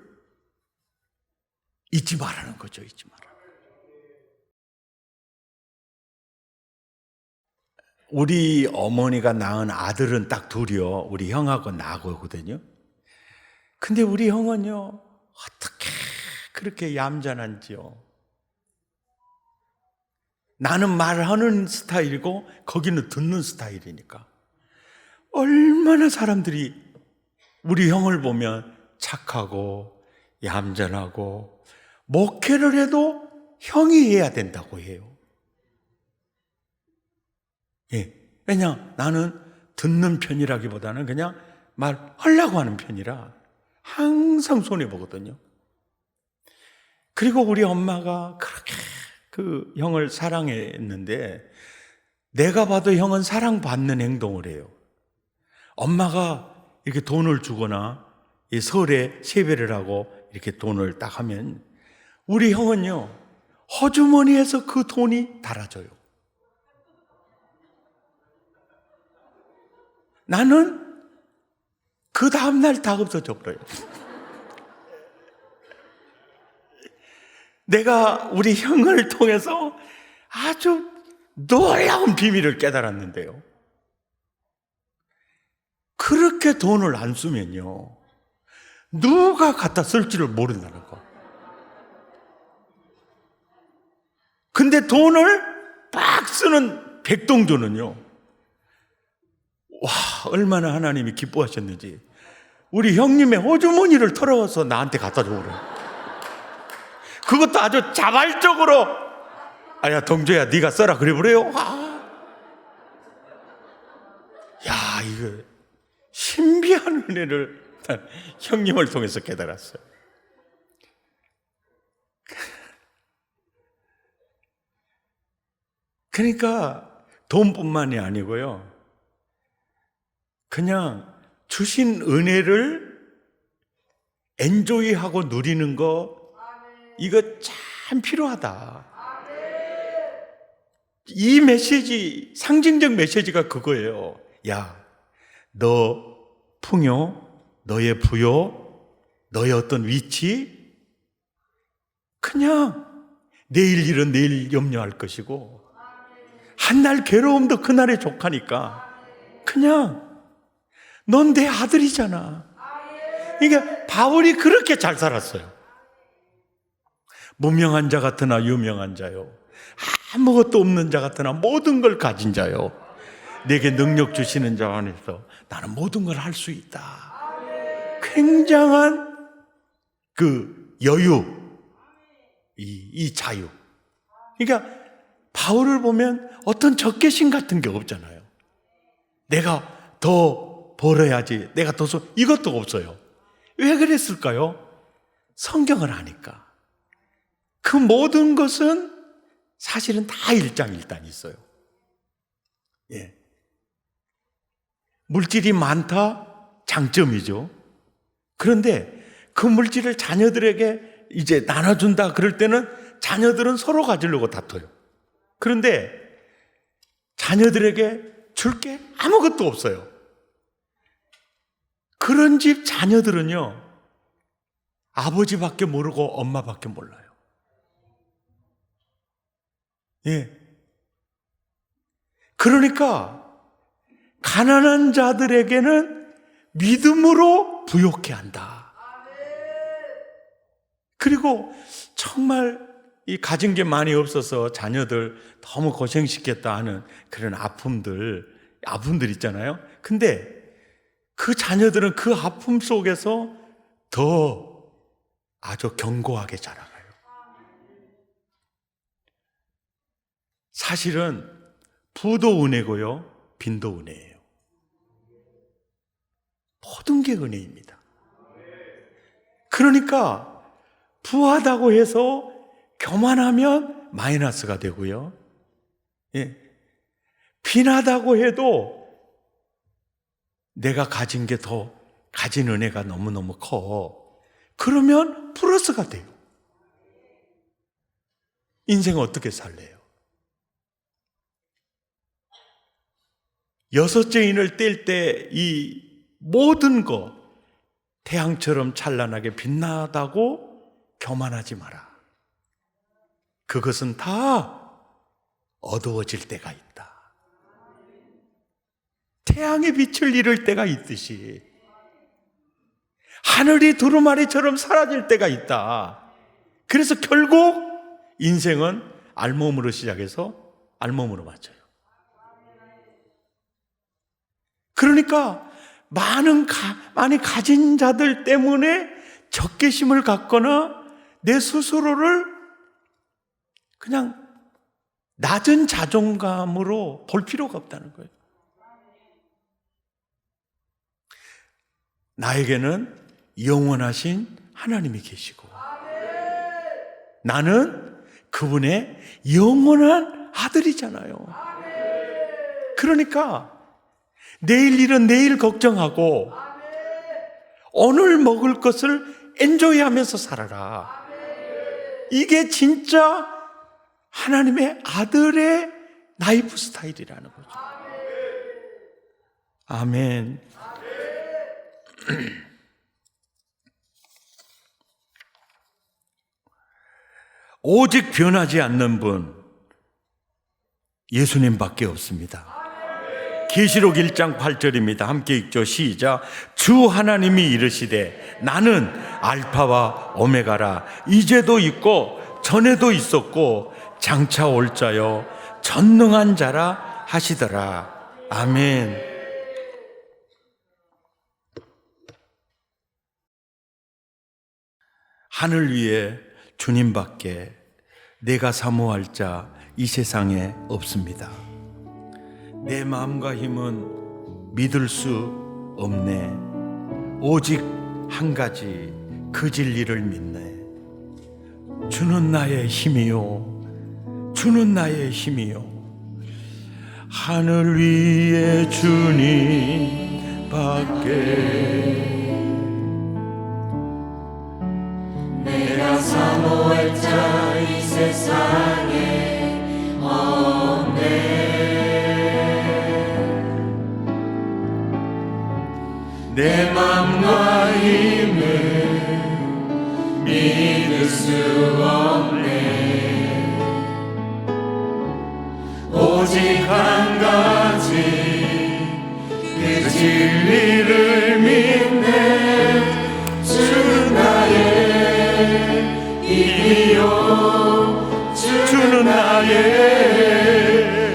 잊지 말라는 거죠. 잊지 말라. 우리 어머니가 낳은 아들은 딱 둘이요. 우리 형하고 나하고거든요. 근데 우리 형은요, 어떻게 그렇게 얌전한지요. 나는 말하는 스타일이고 거기는 듣는 스타일이니까 얼마나 사람들이 우리 형을 보면 착하고 얌전하고 목회를 해도 형이 해야 된다고 해요. 예. 왜냐? 나는 듣는 편이라기보다는 그냥 말하려고 하는 편이라 항상 손해보거든요. 그리고 우리 엄마가 그렇게 그 형을 사랑했는데 내가 봐도 형은 사랑받는 행동을 해요. 엄마가 이렇게 돈을 주거나 이 설에 세배를 하고 이렇게 돈을 딱 하면 우리 형은요, 허주머니에서 그 돈이 달아져요. 나는 그 다음날 다 없어져 버려요. 내가 우리 형을 통해서 아주 놀라운 비밀을 깨달았는데요. 그렇게 돈을 안 쓰면요, 누가 갖다 쓸지를 모른다는 거. 근데 돈을 빡 쓰는 백동주는요, 와, 얼마나 하나님이 기뻐하셨는지 우리 형님의 호주머니를 털어서 나한테 갖다 줘 그래요. 그것도 아주 자발적으로, 아야 동주야 네가 써라 그래 버려요. 야, 이거 신비한 은혜를 형님을 통해서 깨달았어요. 그러니까 돈뿐만이 아니고요, 그냥 주신 은혜를 엔조이하고 누리는 거, 이거 참 필요하다. 이 메시지, 상징적 메시지가 그거예요. 야, 너 풍요, 너의 부요, 너의 어떤 위치, 그냥 내일 일은 내일 염려할 것이고 한날 괴로움도 그날에 족하니까 그냥 넌 내 아들이잖아. 그러니까 바울이 그렇게 잘 살았어요. 무명한 자 같으나 유명한 자요, 아무것도 없는 자 같으나 모든 걸 가진 자요, 내게 능력 주시는 자 안에서 나는 모든 걸 할 수 있다. 굉장한 그 여유, 이 자유. 그러니까 바울을 보면 어떤 적개심 같은 게 없잖아요. 내가 더 벌어야지, 내가 더 이것도 없어요. 왜 그랬을까요? 성경을 아니까. 그 모든 것은 사실은 다 일장일단이 있어요. 예. 물질이 많다, 장점이죠. 그런데 그 물질을 자녀들에게 이제 나눠준다 그럴 때는 자녀들은 서로 가지려고 다퉈요. 그런데 자녀들에게 줄 게 아무것도 없어요. 그런 집 자녀들은요, 아버지밖에 모르고 엄마밖에 몰라요. 예. 그러니까 가난한 자들에게는 믿음으로 부욕해 한다. 그리고 정말 이 가진 게 많이 없어서 자녀들 너무 고생시켰다 하는 그런 아픔들 있잖아요. 근데 그 자녀들은 그 아픔 속에서 더 아주 견고하게 자라가요. 사실은 부도 은혜고요, 빈도 은혜예요. 모든 게 은혜입니다. 그러니까 부하다고 해서 교만하면 마이너스가 되고요, 예. 빈하다고 해도 내가 가진 게 더, 가진 은혜가 너무너무 커, 그러면 플러스가 돼요. 인생 어떻게 살래요? 6째 인을 뗄 때 이 모든 거 태양처럼 찬란하게 빛나다고 교만하지 마라. 그것은 다 어두워질 때가 있다. 태양의 빛을 잃을 때가 있듯이 하늘이 두루마리처럼 사라질 때가 있다. 그래서 결국 인생은 알몸으로 시작해서 알몸으로 마쳐요. 그러니까 많이 가진 자들 때문에 적개심을 갖거나 내 스스로를 그냥 낮은 자존감으로 볼 필요가 없다는 거예요. 나에게는 영원하신 하나님이 계시고 나는 그분의 영원한 아들이잖아요. 그러니까 내일 일은 내일 걱정하고 오늘 먹을 것을 엔조이하면서 살아라. 이게 진짜 하나님의 아들의 라이프 스타일이라는 거죠. 아멘. 오직 변하지 않는 분 예수님밖에 없습니다. 계시록 1장 8절입니다. 함께 읽죠. 시작. 주 하나님이 이르시되 나는 알파와 오메가라. 이제도 있고 전에도 있었고 장차 올 자요 전능한 자라 하시더라. 아멘. 하늘 위에 주님밖에 내가 사모할 자 이 세상에 없습니다. 내 마음과 힘은 믿을 수 없네. 오직 한 가지 그 진리를 믿네. 주는 나의 힘이요 주는 나의 힘이요. 하늘 위에 주님 밖에 내가 사모할 자 이 세상에 없네. 내 맘과 힘을 믿을 수 없네. 오직 한 가지 그 진리를 믿네. 주는 나의 힘이요 주는 나의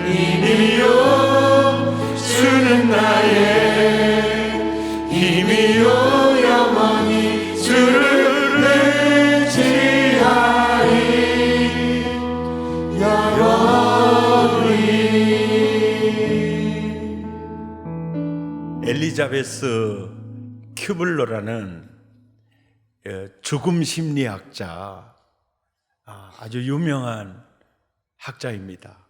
힘이요 주는 나의 힘이요 영원히 주를 의지하리 영원히. 엘리자베스 큐블러라는 죽음 심리학자, 아주 유명한 학자입니다.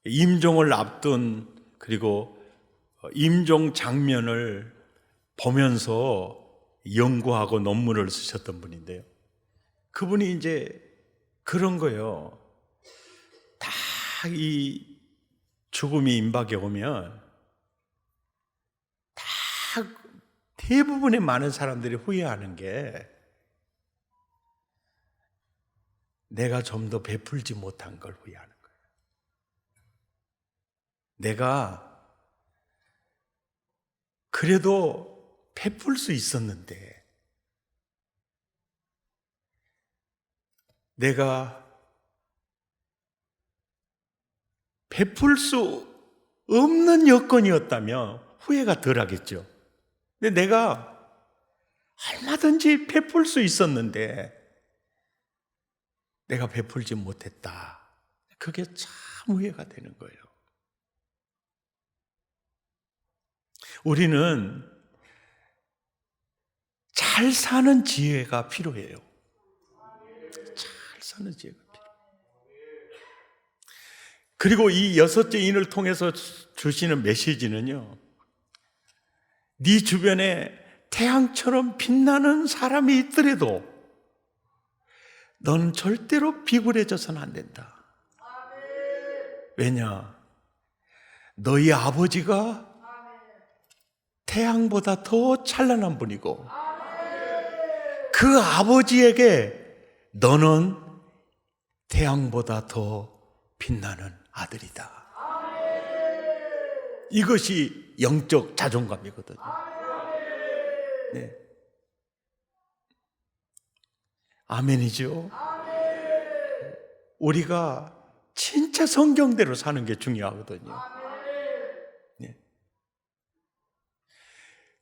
임종을 앞둔 그리고 임종 장면을 보면서 연구하고 논문을 쓰셨던 분인데요. 그분이 이제 그런 거예요. 다 이 죽음이 임박해 오면 다 대부분의 많은 사람들이 후회하는 게 내가 좀 더 베풀지 못한 걸 후회하는 거예요. 내가 그래도 베풀 수 있었는데 내가 베풀 수 없는 여건이었다면 후회가 덜 하겠죠. 근데 내가 얼마든지 베풀 수 있었는데 내가 베풀지 못했다. 그게 참 후회가 되는 거예요. 우리는 잘 사는 지혜가 필요해요. 잘 사는 지혜가 필요해요. 그리고 이 여섯째 인을 통해서 주시는 메시지는요, 네 주변에 태양처럼 빛나는 사람이 있더라도 넌 절대로 비굴해져서는 안 된다. 왜냐? 너희 아버지가 태양보다 더 찬란한 분이고 그 아버지에게 너는 태양보다 더 빛나는 아들이다. 이것이 영적 자존감이거든요. 네. 아멘이죠. 우리가 진짜 성경대로 사는 게 중요하거든요. 네.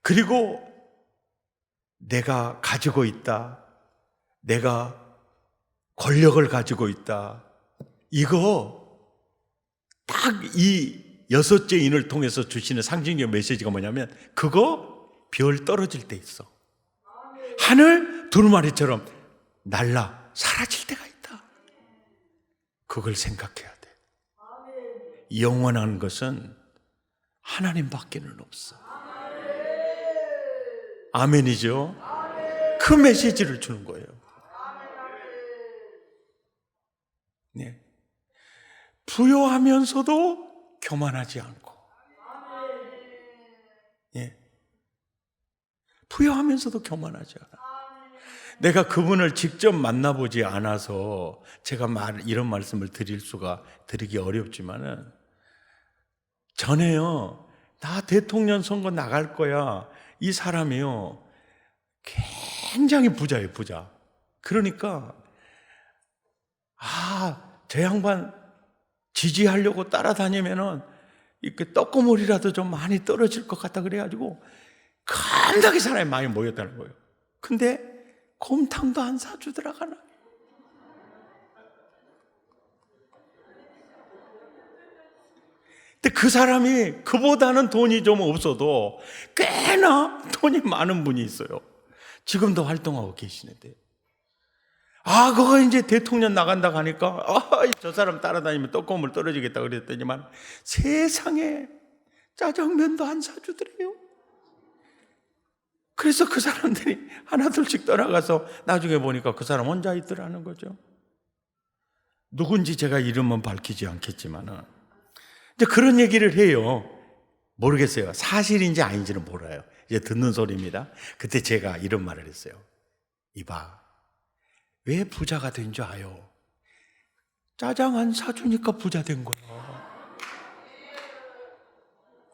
그리고 내가 가지고 있다, 내가 권력을 가지고 있다, 이거 딱 이 여섯째 인을 통해서 주시는 상징적 메시지가 뭐냐면, 그거 별 떨어질 때 있어. 하늘 두루마리처럼 날라 사라질 때가 있다. 그걸 생각해야 돼. 영원한 것은 하나님밖에는 없어. 아멘이죠. 그 메시지를 주는 거예요. 네. 부요하면서도 교만하지 않고, 예. 부요하면서도 교만하지 않아. 내가 그분을 직접 만나보지 않아서 제가 이런 말씀을 드리기 어렵지만은, 전에요, 나 대통령 선거 나갈 거야, 이 사람이요 굉장히 부자예요, 부자. 그러니까 저 양반 지지하려고 따라다니면은 이렇게 떡고물이라도 좀 많이 떨어질 것 같다 그래가지고 겁나게 사람이 많이 모였다는 거예요. 근데 곰탕도 안 사주더라가나. 근데 그 사람이 그보다는 돈이 좀 없어도 꽤나 돈이 많은 분이 있어요. 지금도 활동하고 계시는데, 그거 이제 대통령 나간다고 하니까 저 사람 따라다니면 떡고물 떨어지겠다 그랬더니만 세상에 짜장면도 안 사주더래요. 그래서 그 사람들이 하나둘씩 떠나가서 나중에 보니까 그 사람 혼자 있더라는 거죠. 누군지 제가 이름은 밝히지 않겠지만은 이제 그런 얘기를 해요. 모르겠어요. 사실인지 아닌지는 몰라요. 이제 듣는 소리입니다. 그때 제가 이런 말을 했어요. 이봐, 왜 부자가 된 줄 아요? 짜장 안 사주니까 부자 된 거야.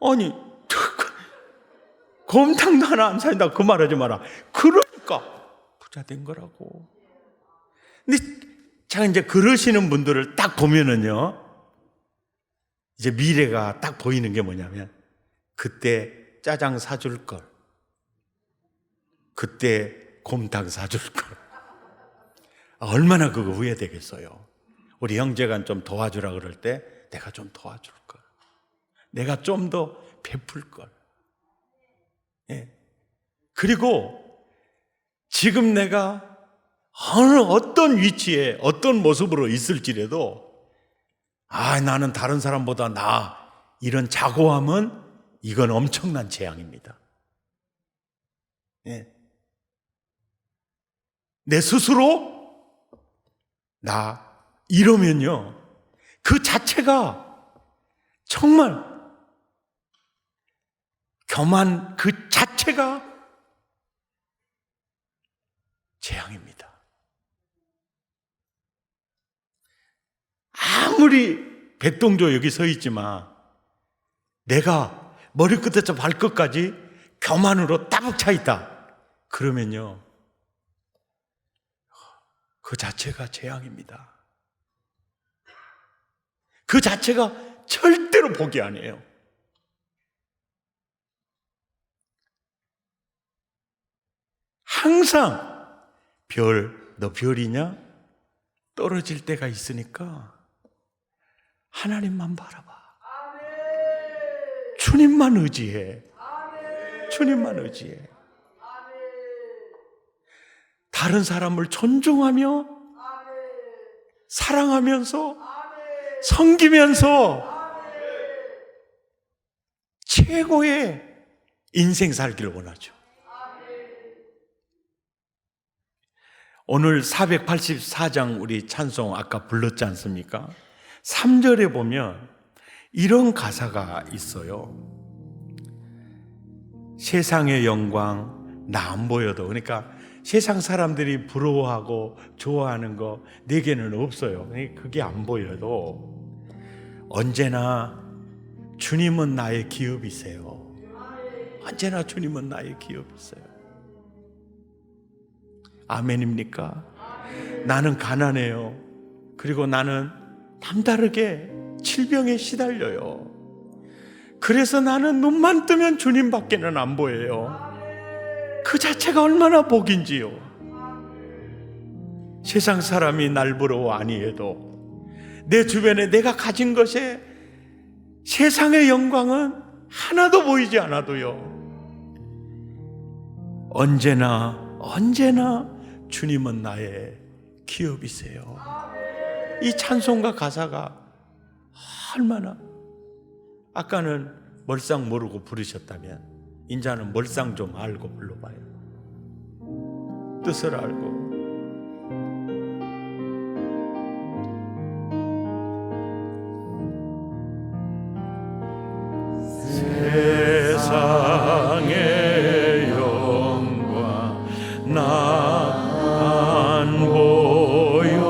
아니, 곰탕도 하나 안 사준다고 그 말 하지 마라. 그러니까 부자 된 거라고. 근데 제가 이제 그러시는 분들을 딱 보면은요, 이제 미래가 딱 보이는 게 뭐냐면, 그때 짜장 사줄 걸, 그때 곰탕 사줄 걸. 얼마나 그거 후회되겠어요. 우리 형제가 좀 도와주라 그럴 때 내가 좀 도와줄 걸, 내가 좀 더 베풀 걸. 예. 그리고 지금 내가 어떤 위치에 어떤 모습으로 있을지라도 나는 다른 사람보다 나아, 이런 자고함은 이건 엄청난 재앙입니다. 예. 내 스스로 이러면요, 그 자체가 정말 교만 그 자체가 재앙입니다. 아무리 백동조 여기 서 있지만 내가 머리끝에서 발끝까지 교만으로 따박 차 있다 그러면요, 그 자체가 재앙입니다. 그 자체가 절대로 복이 아니에요. 항상 너 별이냐? 떨어질 때가 있으니까 하나님만 바라봐. 주님만 의지해. 주님만 의지해. 다른 사람을 존중하며 사랑하면서 섬기면서 최고의 인생 살기를 원하죠. 오늘 484장 우리 찬송 아까 불렀지 않습니까? 3절에 보면 이런 가사가 있어요. 세상의 영광 나 안 보여도, 그러니까 세상 사람들이 부러워하고 좋아하는 거 내게는 없어요. 그게 안 보여도 언제나 주님은 나의 기업이세요. 언제나 주님은 나의 기업이세요. 아멘입니까? 나는 가난해요. 그리고 나는 남다르게 질병에 시달려요. 그래서 나는 눈만 뜨면 주님밖에는 안 보여요. 그 자체가 얼마나 복인지요. 세상 사람이 날 부러워 아니해도 내 주변에 내가 가진 것에 세상의 영광은 하나도 보이지 않아도요, 언제나 주님은 나의 기업이세요. 이 찬송가 가사가 얼마나, 아까는 멀상 모르고 부르셨다면 인자는 멀상 좀 알고 불러봐요. 뜻을 알고. 세상의 영광 난 보여도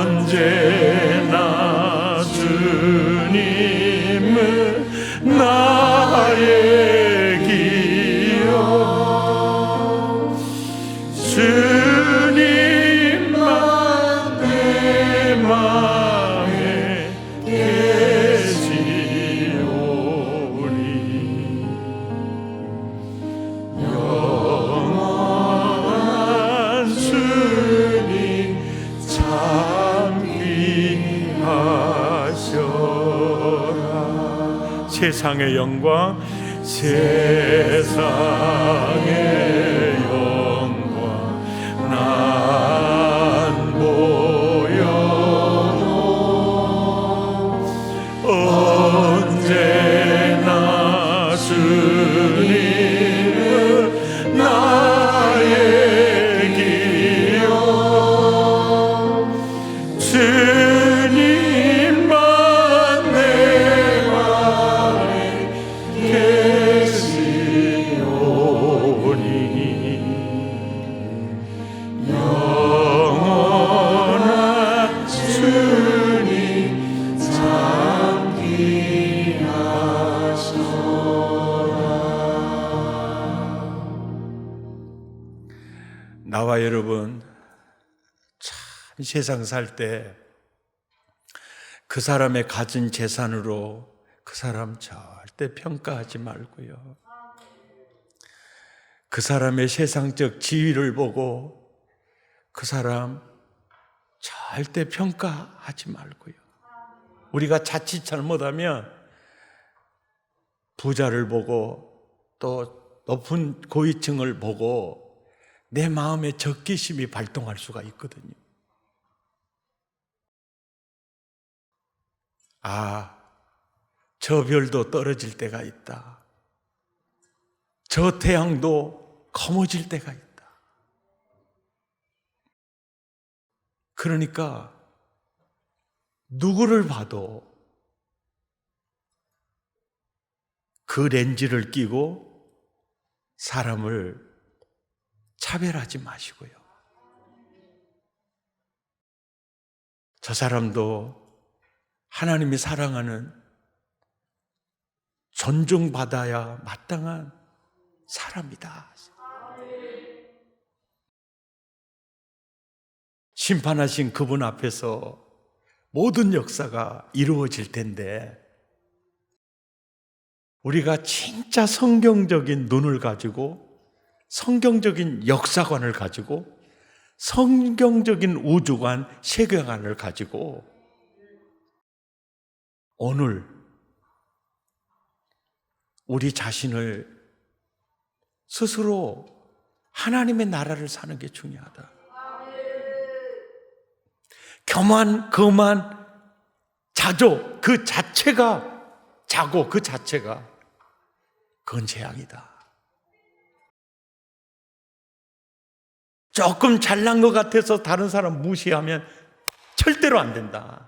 언제나 주님은 나의 기업, 주님만 내 맘에 계시오니 영원한 주님 참 귀하셔라. 세상의 영광, 세상의 영광 난 보여도 언제나 주님은 나의 기업, 주님만 내 맘에 계시오니 영원한 주님 참 귀하소라. 나와 여러분 참 세상 살 때 그 사람의 가진 재산으로 그 사람 절대 평가하지 말고요, 그 사람의 세상적 지위를 보고 그 사람 절대 평가하지 말고요, 우리가 자칫 잘못하면 부자를 보고 또 높은 고위층을 보고 내 마음에 적개심이 발동할 수가 있거든요. 아, 저 별도 떨어질 때가 있다. 저 태양도 검어질 때가 있다. 그러니까 누구를 봐도 그 렌즈를 끼고 사람을 차별하지 마시고요, 저 사람도 하나님이 사랑하는 존중받아야 마땅한 사람이다. 심판하신 그분 앞에서 모든 역사가 이루어질 텐데, 우리가 진짜 성경적인 눈을 가지고 성경적인 역사관을 가지고 성경적인 우주관, 세계관을 가지고 오늘 우리 자신을 스스로 하나님의 나라를 사는 게 중요하다. 교만, 거만, 자조 그 자체가, 자고 그 자체가 그건 재앙이다. 조금 잘난 것 같아서 다른 사람 무시하면 절대로 안 된다.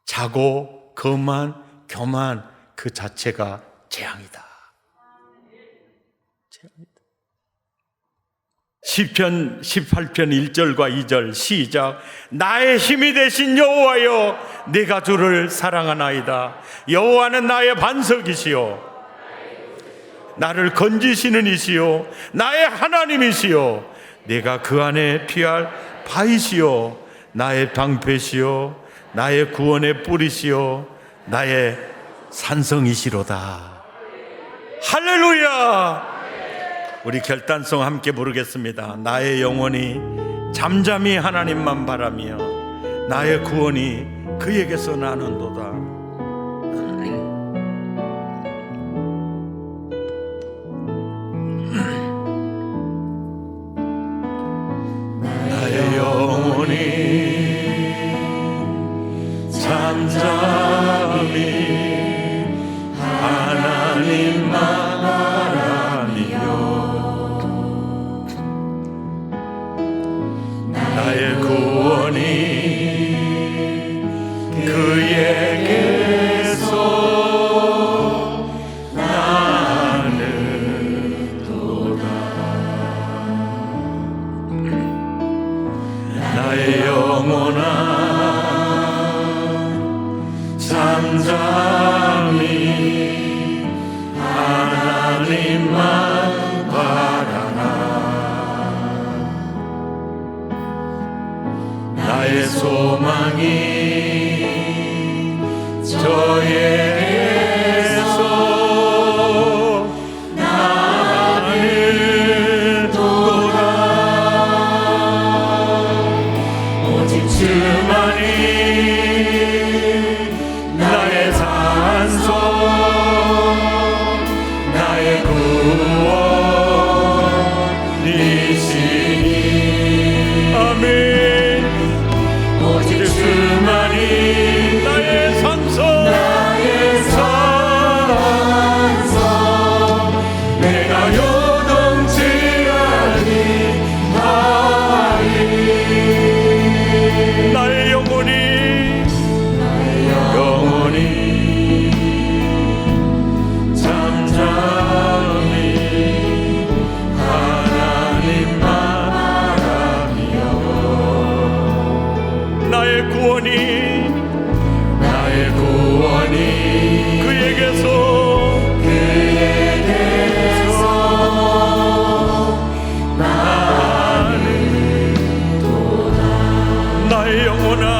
자고, 거만, 교만 그 자체가 재앙이다. 재앙이다. 시편 18편 1절과 2절 시작. 나의 힘이 되신 여호와여, 내가 주를 사랑하나이다. 여호와는 나의 반석이시요 나를 건지시는 이시요 나의 하나님이시요 내가 그 안에 피할 바위시요 나의 방패시요 나의 구원의 뿌리시요 나의 산성이시로다. 할렐루야. 우리 결단성 함께 부르겠습니다. 나의 영혼이 잠잠히 하나님만 바라며 나의 구원이 그에게서 나는도다. 나의 영혼이 잠잠히 하나님만 나의 구원이 그에게서 나는도다. 나의 영혼아 잠잠히 하나님만 바라라. 나의 소망이 저에게서 나는도다. 오직 주만이 나의 산소 나의 구원이시니. 아멘. 오직 주만이 나의 산소 내가 요동치 아니하리. 나의 영혼이 잠잠히 하나님만 바라며 나의 구원이 그에게서 나는도다. 나의 영혼아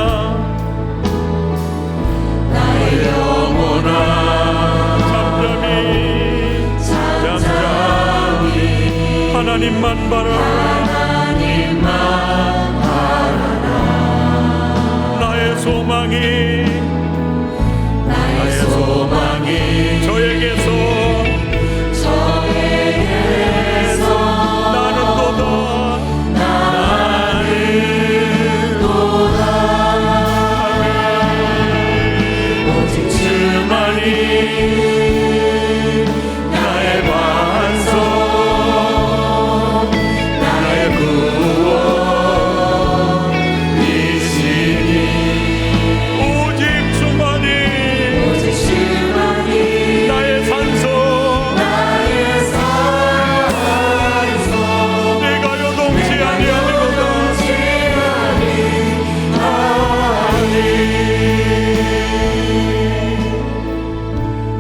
잠잠히 하나님만 바라라. 나의 소망이 저에게서 나는도다. 오직 주만이 나의 반석 나의 구원이시니. 오직 주만이 나의 산소 내가 요동치 아니하리로다.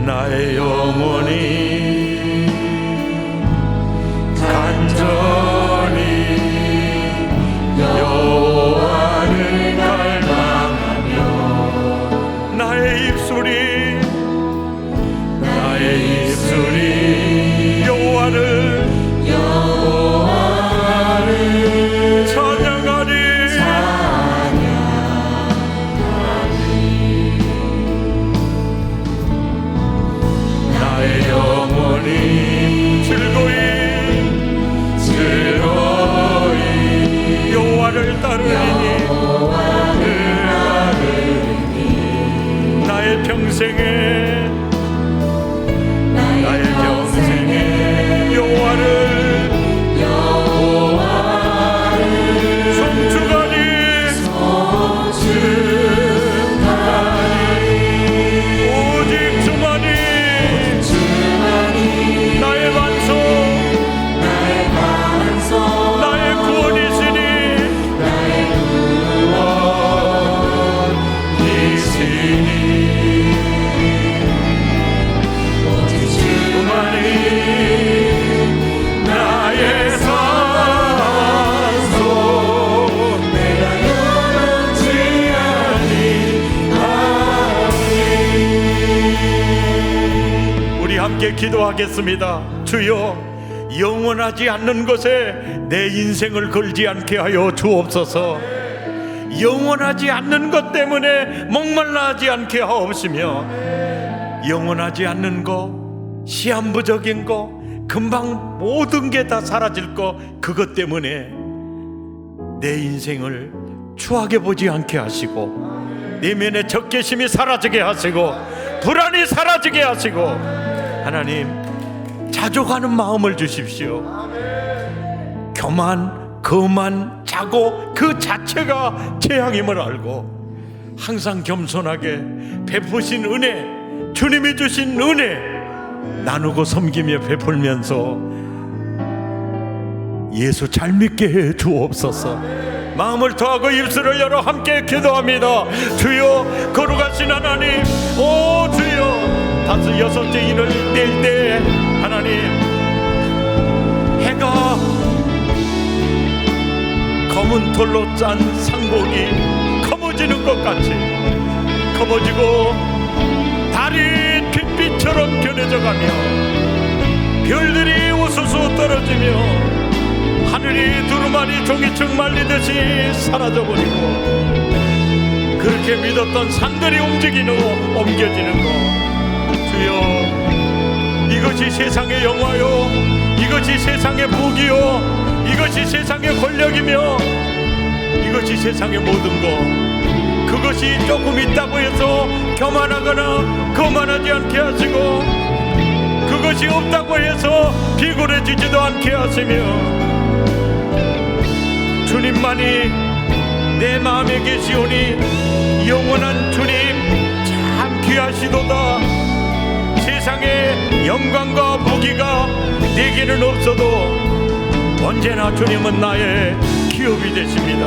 나의 영혼이 간절히 여호와를 갈망하며 나의 입술이 여호와를 찬양하리. 나의 영혼이 즐거이 여호와를 따르리니 나의 평생에 여호와를 송축하리. 오직 주만이 나의 반석 나의 함께 기도하겠습니다. 주여, 영원하지 않는 것에 내 인생을 걸지 않게 하여 주옵소서. 영원하지 않는 것 때문에 목말라하지 않게 하옵시며, 영원하지 않는 거, 시한부적인 거, 금방 모든 게 다 사라질 거, 그것 때문에 내 인생을 추하게 보지 않게 하시고, 내면의 적개심이 사라지게 하시고, 불안이 사라지게 하시고, 하나님 자족하는 마음을 주십시오. 교만, 거만, 자고 그 자체가 재앙임을 알고 항상 겸손하게 베푸신 은혜, 주님이 주신 은혜 나누고 섬기며 베풀면서 예수 잘 믿게 해 주옵소서. 마음을 더하고 입술을 열어 함께 기도합니다. 주여, 거룩하신 하나님, 오 주여, 5, 6째 인을 뗄 때 하나님, 해가 검은 돌로 짠 상복이 검어지는 것 같이 검어지고, 달이 빛빛처럼 변해져 가며, 별들이 우수수 떨어지며, 하늘이 두루마리 종이축 말리듯이 사라져버리고, 그렇게 믿었던 산들이 옮겨지는 것, 주여, 이것이 세상의 영화요, 이것이 세상의 복이요, 이것이 세상의 권력이며, 이것이 세상의 모든 것, 그것이 조금 있다고 해서 교만하거나 거만하지 않게 하시고, 그것이 없다고 해서 비굴해지지도 않게 하시며, 주님만이 내 마음에 계시오니 영원한 주님 참 귀하시도다. 세상의 영광과 무기가 내게는 없어도 언제나 주님은 나의 기업이 되십니다.